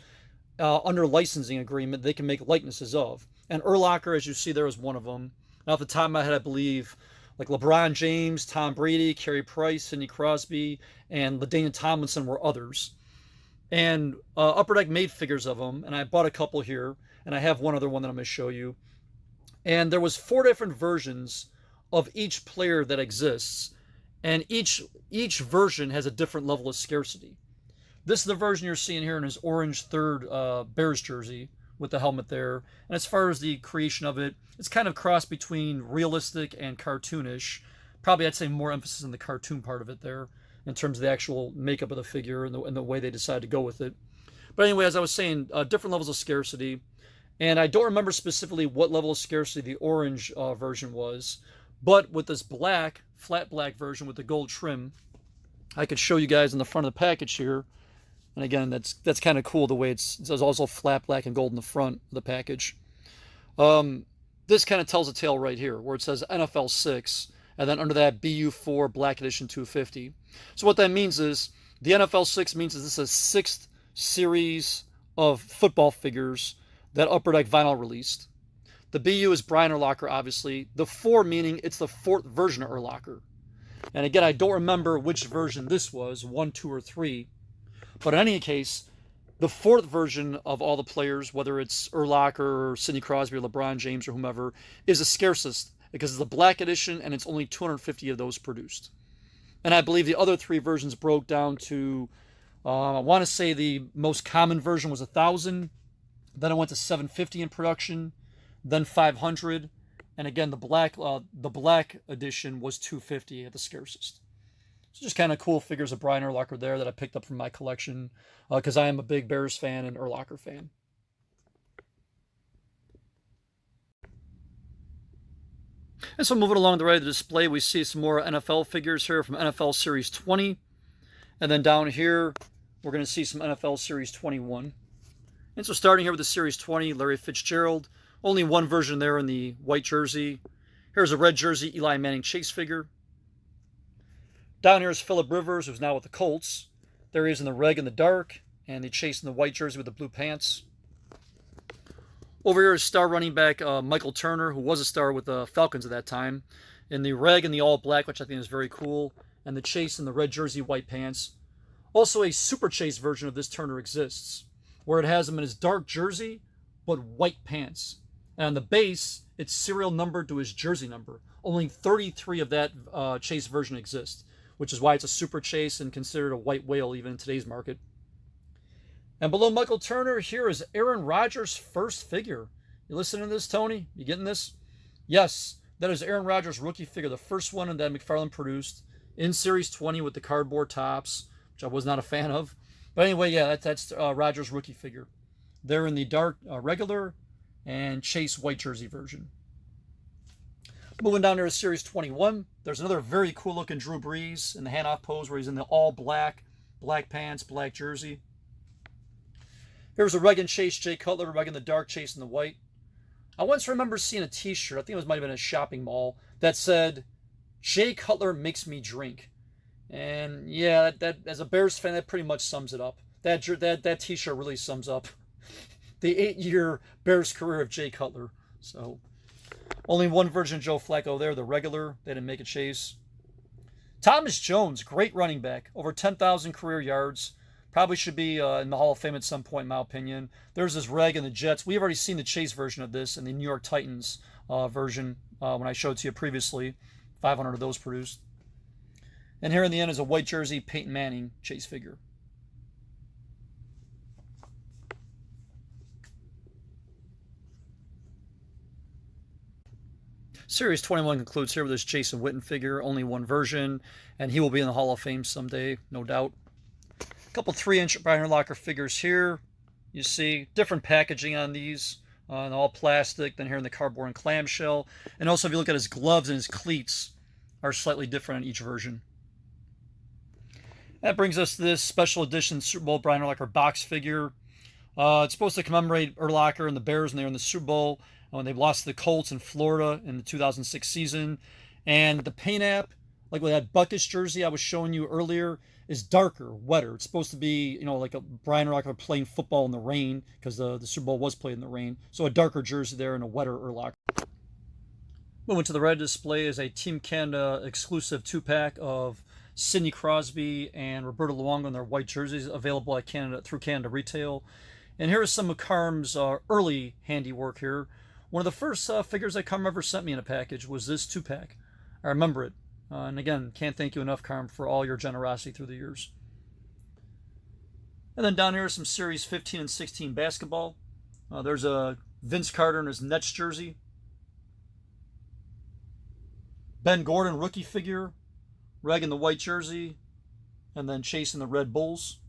under licensing agreement they can make likenesses of. And Urlacher, as you see there, is one of them. Now, at the top of my head, I believe like LeBron James, Tom Brady, Carey Price, Sidney Crosby, and LaDainian Tomlinson were others. And Upper Deck made figures of them, and I bought a couple here, and I have one other one that I'm going to show you. And there was 4 different versions of each player that exists, and each version has a different level of scarcity. This is the version you're seeing here in his orange 3rd Bears jersey with the helmet there. And as far as the creation of it, it's kind of crossed between realistic and cartoonish. Probably I'd say more emphasis on the cartoon part of it there in terms of the actual makeup of the figure and the way they decided to go with it. But anyway, as I was saying, different levels of scarcity. And I don't remember specifically what level of scarcity the orange version was. But with this black, flat black version with the gold trim, I could show you guys in the front of the package here. And again, that's kind of cool the way it's also flat black and gold in the front of the package. This kind of tells a tale right here where it says NFL 6 and then under that BU4 Black Edition 250. So what that means is the NFL 6 means this is a 6th series of football figures that Upper Deck Vinyl released. The BU is Brian Urlacher, obviously. The 4 meaning it's the 4th version of Urlacher. And again, I don't remember which version this was, 1, 2, or 3. But in any case, the 4th version of all the players, whether it's Urlacher or Sidney Crosby or LeBron James or whomever, is the scarcest because it's the black edition and it's only 250 of those produced. And I believe the other 3 versions broke down to, I want to say the most common version was 1,000. Then it went to 750 in production, then 500. And again, the black edition was 250 at the scarcest. So just kind of cool figures of Brian Urlacher there that I picked up from my collection because I am a big Bears fan and Urlacher fan. And so moving along the right of the display, we see some more NFL figures here from NFL Series 20. And then down here, we're going to see some NFL Series 21. And so starting here with the Series 20, Larry Fitzgerald. Only one version there in the white jersey. Here's a red jersey Eli Manning Chase figure. Down here is Phillip Rivers, who's now with the Colts. There he is in the red and the dark, and the Chase in the white jersey with the blue pants. Over here is star running back Michael Turner, who was a star with the Falcons at that time, in the reg and the all black, which I think is very cool, and the chase in the red jersey, white pants. Also, a super chase version of this Turner exists, where it has him in his dark jersey, but white pants. And on the base, it's serial numbered to his jersey number. Only 33 of that chase version exist, which is why it's a super chase and considered a white whale even in today's market. And below Michael Turner, here is Aaron Rodgers' first figure. You listening to this, Tony? You getting this? Yes, that is Aaron Rodgers' rookie figure, the first one that McFarlane produced in Series 20 with the cardboard tops, which I was not a fan of. But anyway, yeah, that's Rodgers' rookie figure. They're in the dark regular and chase white jersey version. Moving down here to Series 21, there's another very cool looking Drew Brees in the handoff pose where he's in the all black, black pants, black jersey. Here's a reg and chase Jay Cutler, reg in the dark, chase in the white. I once remember seeing a t-shirt, I think it might have been a shopping mall, that said, Jay Cutler makes me drink. And yeah, that as a Bears fan, that pretty much sums it up. That t-shirt really sums up the 8-year Bears career of Jay Cutler. So, only one version of Joe Flacco there, the regular. They didn't make a chase. Thomas Jones, great running back, over 10,000 career yards. Probably should be in the Hall of Fame at some point, in my opinion. There's this reg in the Jets. We've already seen the chase version of this in the New York Titans version when I showed it to you previously. 500 of those produced. And here in the end is a white jersey Peyton Manning chase figure. Series 21 concludes here with this Jason Witten figure, only one version, and he will be in the Hall of Fame someday, no doubt. A couple 3-inch Brian Urlacher figures here. You see different packaging on these, all plastic, then here in the cardboard and clamshell. And also if you look at his gloves and his cleats are slightly different in each version. That brings us to this special edition Super Bowl Brian Urlacher box figure. It's supposed to commemorate Urlacher and the Bears when they were in the Super Bowl, when they lost to the Colts in Florida in the 2006 season. And the paint app, like with that Buckus jersey I was showing you earlier, is darker, wetter. It's supposed to be, like a Brian Urlacher playing football in the rain, because the Super Bowl was played in the rain. So a darker jersey there and a wetter Urlacher. Moving to the red display is a Team Canada exclusive 2-pack of Sidney Crosby and Roberto Luongo in their white jerseys, available at through Canada Retail. And here is some of Carm's early handiwork here. One of the first figures that Carm ever sent me in a package was this 2-pack. I remember it. And again, can't thank you enough, Carm, for all your generosity through the years. And then down here is some Series 15 and 16 basketball. There's a Vince Carter in his Nets jersey. Ben Gordon rookie figure. Reg in the white jersey. And then Chase in the Red Bulls.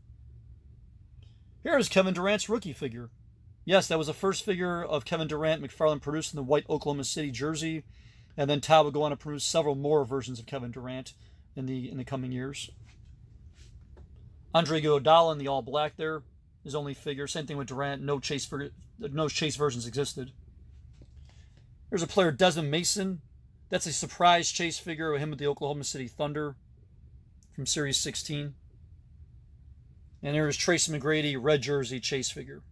Here's Kevin Durant's rookie figure. Yes, that was the first figure of Kevin Durant McFarlane produced in the white Oklahoma City jersey. And then Todd would go on to produce several more versions of Kevin Durant in the coming years. Andre Iguodala in the all black there, his only figure. Same thing with Durant. No chase versions existed. There's a player, Desmond Mason. That's a surprise chase figure of him with the Oklahoma City Thunder from Series 16. And there's Tracy McGrady, red jersey chase figure.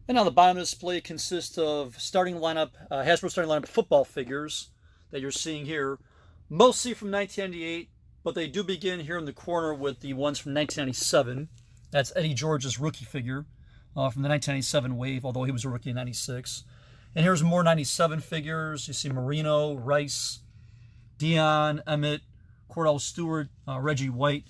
And on the bottom of the display consists of starting lineup, Hasbro starting lineup football figures that you're seeing here, mostly from 1998, but they do begin here in the corner with the ones from 1997. That's Eddie George's rookie figure from the 1997 wave, although he was a rookie in 96. And here's more 97 figures. You see Marino, Rice, Dion, Emmett, Cordell Stewart, Reggie White.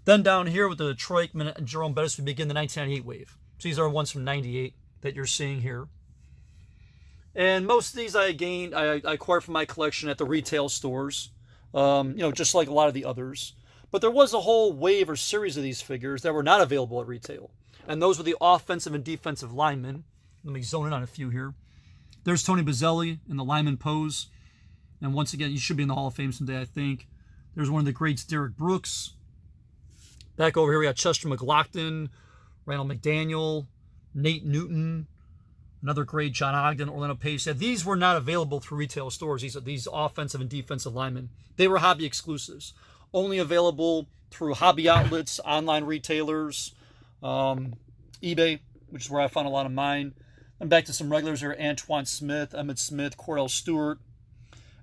Then down here with the Troy Aikman and Jerome Bettis, we begin the 1998 wave. So these are ones from 98 that you're seeing here. And most of these I acquired from my collection at the retail stores, just like a lot of the others. But there was a whole wave or series of these figures that were not available at retail. And those were the offensive and defensive linemen. Let me zone in on a few here. There's Tony Bazzelli in the lineman pose. And once again, he should be in the Hall of Fame someday, I think. There's one of the greats, Derek Brooks. Back over here, we got Chester McLaughlin, Randall McDaniel, Nate Newton, another great, John Ogden, Orlando Pace. Yeah, these were not available through retail stores. These offensive and defensive linemen. They were hobby exclusives. only available through hobby outlets, online retailers, eBay, which is where I found a lot of mine. And back to some regulars here: Antoine Smith, Emmett Smith, Cordell Stewart.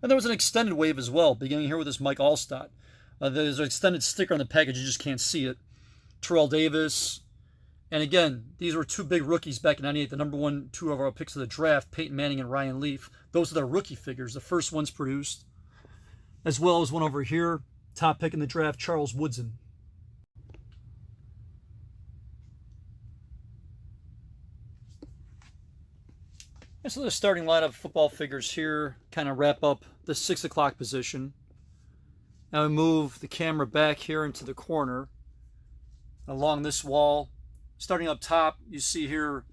And there was an extended wave as well, beginning here with this Mike Allstott. There's an extended sticker on the package, you just can't see it. Terrell Davis. And again, these were two big rookies back in '98, the number 1, 2 overall picks of the draft, Peyton Manning and Ryan Leaf. Those are their rookie figures, the first ones produced. As well as one over here, top pick in the draft, Charles Woodson. And so the starting lineup of football figures here kind of wrap up the 6 o'clock position. Now we move the camera back here into the corner along this wall. Starting up top, you see here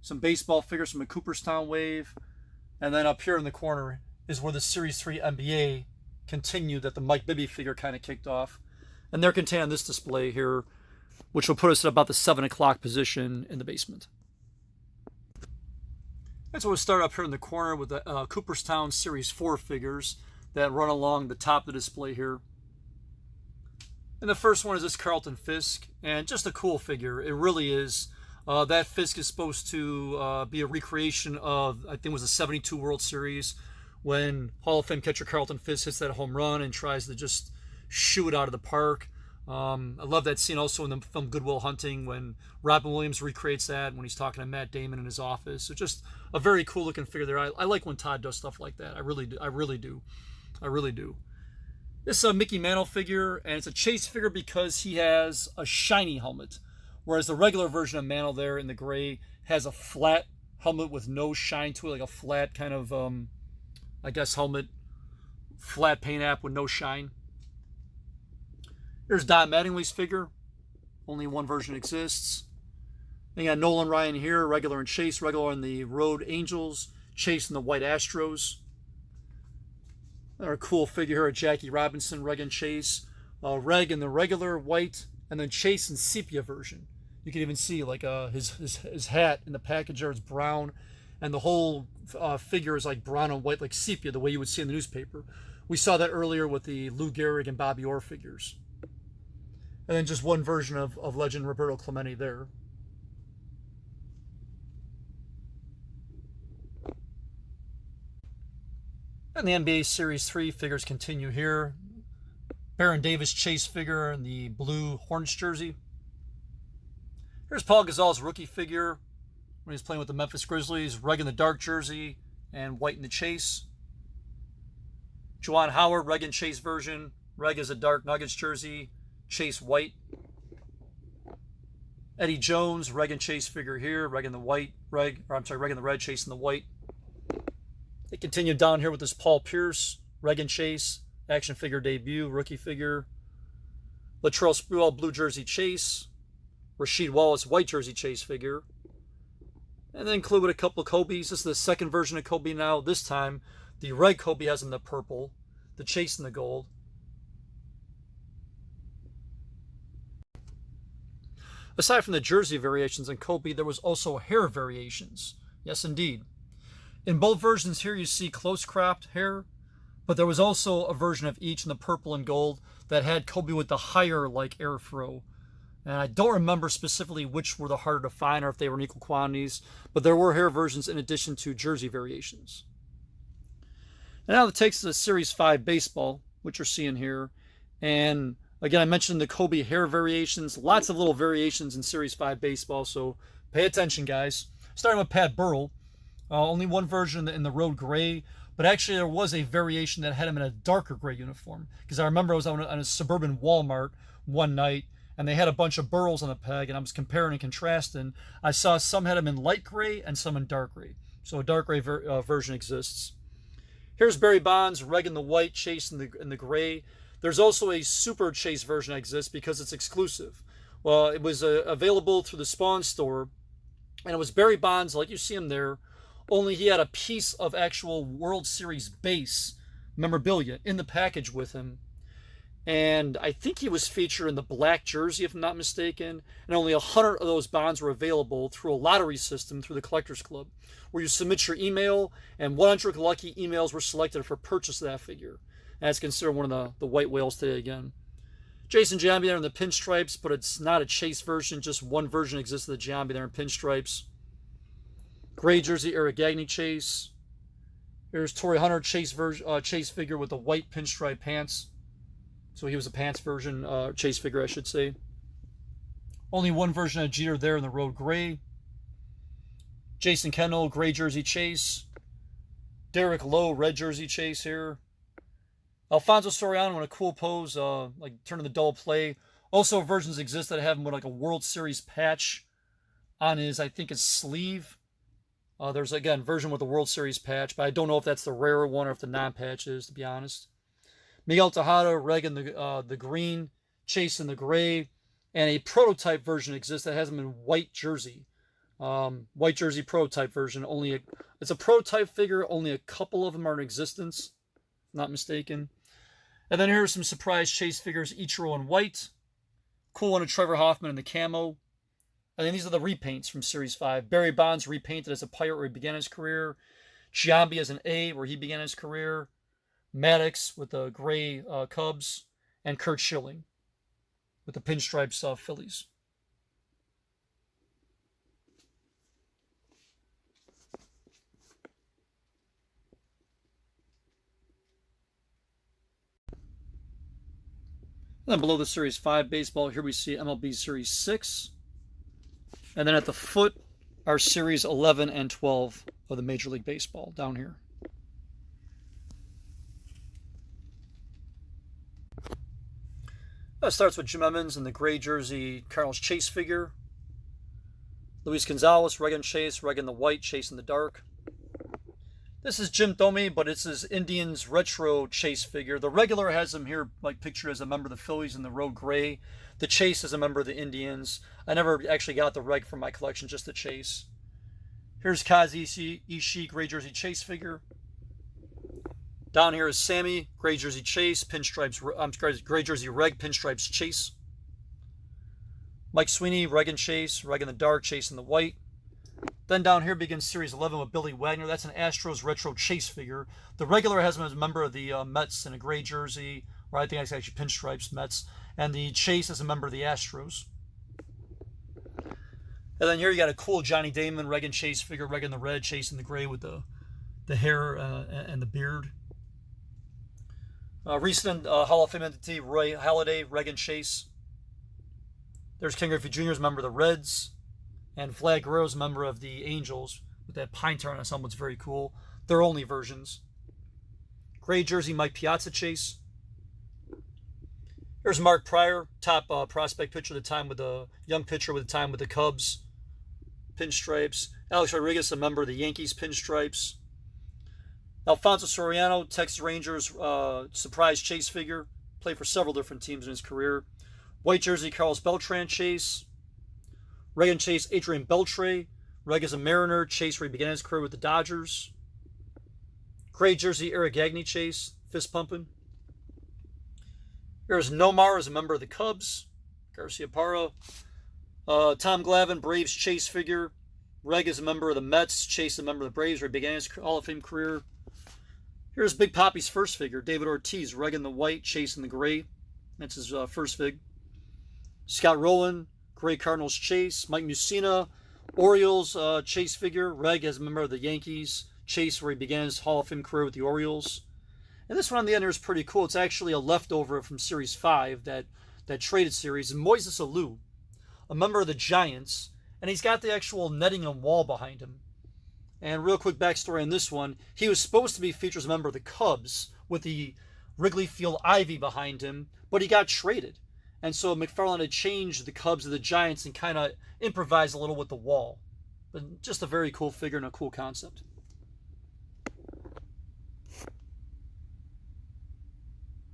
some baseball figures from a Cooperstown wave. And then up here in the corner is where the Series 3 NBA continued, that the Mike Bibby figure kind of kicked off. And they're contained on this display here, which will put us at about the 7 o'clock position in the basement. And so we'll start up here in the corner with the Cooperstown Series 4 figures that run along the top of the display here. And the first one is this Carlton Fisk, and just a cool figure. It really is. That Fisk is supposed to be a recreation of, I think it was the '72 World Series, when Hall of Fame catcher Carlton Fisk hits that home run and tries to just shoo it out of the park. I love that scene also in the film Good Will Hunting, when Robin Williams recreates that when he's talking to Matt Damon in his office. So just a very cool looking figure there. I like when Todd does stuff like that. I really do. This is a Mickey Mantle figure, and it's a chase figure because he has a shiny helmet, whereas the regular version of Mantle there in the gray has a flat helmet with no shine to it, like a flat kind of, I guess, helmet, flat paint app with no shine. Here's Don Mattingly's figure. Only one version exists. Then you got Nolan Ryan here, regular in Chase, regular in the Road Angels, Chase in the White Astros. Another cool figure here, Jackie Robinson, Reg and Chase. Reg in the regular white, and then Chase in sepia version. You can even see like his hat in the package there is brown, and the whole figure is like brown and white, like sepia, the way you would see in the newspaper. We saw that earlier with the Lou Gehrig and Bobby Orr figures. And then just one version of legend Roberto Clemente there. And the NBA Series 3 figures continue here. Baron Davis Chase figure in the blue Hornets jersey. Here's Paul Gasol's rookie figure when he's playing with the Memphis Grizzlies. Reg in the dark jersey and white in the Chase. Juwan Howard, Reg and Chase version. Reg is a dark Nuggets jersey. Chase white. Eddie Jones, Reg and Chase figure here. Reg in the white. Reg in the red, Chase in the white. They continue down here with this Paul Pierce, Reg and Chase, action figure debut, rookie figure. Latrell Sprewell, blue jersey Chase. Rasheed Wallace, white jersey Chase figure. And then include with a couple of Kobe's. This is the second version of Kobe now. This time, the red Kobe has in the purple, the Chase in the gold. Aside from the jersey variations in Kobe, there was also hair variations. Yes, indeed. In both versions here, you see close-cropped hair, but there was also a version of each in the purple and gold that had Kobe with the higher, like, air fro. And I don't remember specifically which were the harder to find or if they were in equal quantities, but there were hair versions in addition to jersey variations. And now it takes the Series 5 baseball, which you're seeing here. And again, I mentioned the Kobe hair variations, lots of little variations in Series 5 baseball, so pay attention, guys. Starting with Pat Burrell. Only one version in the road gray, but actually there was a variation that had him in a darker gray uniform. Because I remember I was on a suburban Walmart one night, and they had a bunch of Burrells on the peg, and I was comparing and contrasting. I saw some had him in light gray and some in dark gray. So a dark gray version exists. Here's Barry Bonds, Reg in the white, Chase in the gray. There's also a super Chase version that exists because it's exclusive. Well, it was available through the Spawn store, and it was Barry Bonds, like you see him there, only he had a piece of actual World Series base memorabilia in the package with him. And I think he was featured in the black jersey, if I'm not mistaken. And only 100 of those bonds were available through a lottery system through the Collectors Club, where you submit your email, and 100 lucky emails were selected for purchase of that figure. And it's considered one of the white whales today again. Jason Giambi there in the pinstripes, but it's not a Chase version. Just one version exists of the Giambi there in pinstripes. Gray jersey, Eric Gagne Chase. Here's Torrey Hunter Chase figure with the white pinstripe pants. So he was a pants version, Chase figure, I should say. Only one version of Jeter there in the road gray. Jason Kendall, gray jersey Chase. Derek Lowe, red jersey Chase here. Alfonso Soriano in a cool pose, like turning the double play. Also, versions exist that have him with like a World Series patch on his, I think, his sleeve. There's, again, version with the World Series patch, but I don't know if that's the rarer one or if the non-patch is, to be honest. Miguel Tejada, Reg in the green, Chase in the gray, and a prototype version exists that has him in white jersey. White jersey prototype version. It's a prototype figure. Only a couple of them are in existence, if I'm not mistaken. And then here are some surprise Chase figures, Ichiro in white. Cool one of Trevor Hoffman in the camo. And then these are the repaints from Series 5. Barry Bonds repainted as a Pirate where he began his career. Giambi as an A where he began his career. Maddox with the gray Cubs. And Kurt Schilling with the pinstripes Phillies. And then below the Series 5 baseball, here we see MLB Series 6. And then at the foot are Series 11 and 12 of the Major League Baseball down here. That starts with Jim Emmons in the gray jersey Carlos Chase figure. Luis Gonzalez, Reg in Chase, Reg in the white, Chase in the dark. This is Jim Thome, but it's his Indians retro Chase figure. The regular has him here like pictured as a member of the Phillies in the road gray. The Chase is a member of the Indians. I never actually got the reg from my collection, just the Chase. Here's Kazi Ishii, gray jersey Chase figure. Down here is Sammy, gray jersey Chase, pinstripes, gray jersey Reg, pinstripes Chase. Mike Sweeney, Reg and Chase, Reg in the dark, Chase in the white. Then down here begins Series 11 with Billy Wagner. That's an Astros retro Chase figure. The regular has him as a member of the Mets in a gray jersey, or I think it's actually pinstripes Mets. And the Chase is a member of the Astros. And then here you got a cool Johnny Damon, Reg and Chase figure, Reg in the red, Chase in the gray with the hair and the beard. Recent Hall of Fame entity, Roy Halladay, Reg and Chase. There's Ken Griffey Jr. as a member of the Reds. And Vlad Guerrero's a member of the Angels with that pine tar on his helmet's very cool. They're only versions. Gray jersey Mike Piazza Chase. Here's Mark Pryor, top prospect pitcher at the time with the young pitcher with the time with the Cubs. Pinstripes. Alex Rodriguez, a member of the Yankees pinstripes. Alfonso Soriano, Texas Rangers surprise Chase figure. Played for several different teams in his career. White jersey Carlos Beltran Chase. Reg and Chase, Adrian Beltre. Reg is a Mariner. Chase where he began his career with the Dodgers. Gray jersey, Eric Gagne Chase. Fist pumping. Here's Nomar as a member of the Cubs. Garcia Parra. Tom Glavine, Braves Chase figure. Reg is a member of the Mets. Chase a member of the Braves where he began his Hall of Fame career. Here's Big Papi's first figure. David Ortiz, Reg in the white, Chase in the gray. That's his first fig. Scott Rowland, Gray Cardinals Chase. Mike Mussina, Orioles Chase figure. Reg as a member of the Yankees. Chase where he began his Hall of Fame career with the Orioles. And this one on the end here is pretty cool. It's actually a leftover from Series 5, that traded series. And Moises Alou, a member of the Giants. And he's got the actual netting and wall behind him. And real quick backstory on this one. He was supposed to be featured as a member of the Cubs with the Wrigley Field ivy behind him. But he got traded. And so McFarlane had changed the Cubs to the Giants and kind of improvised a little with the wall. But just a very cool figure and a cool concept.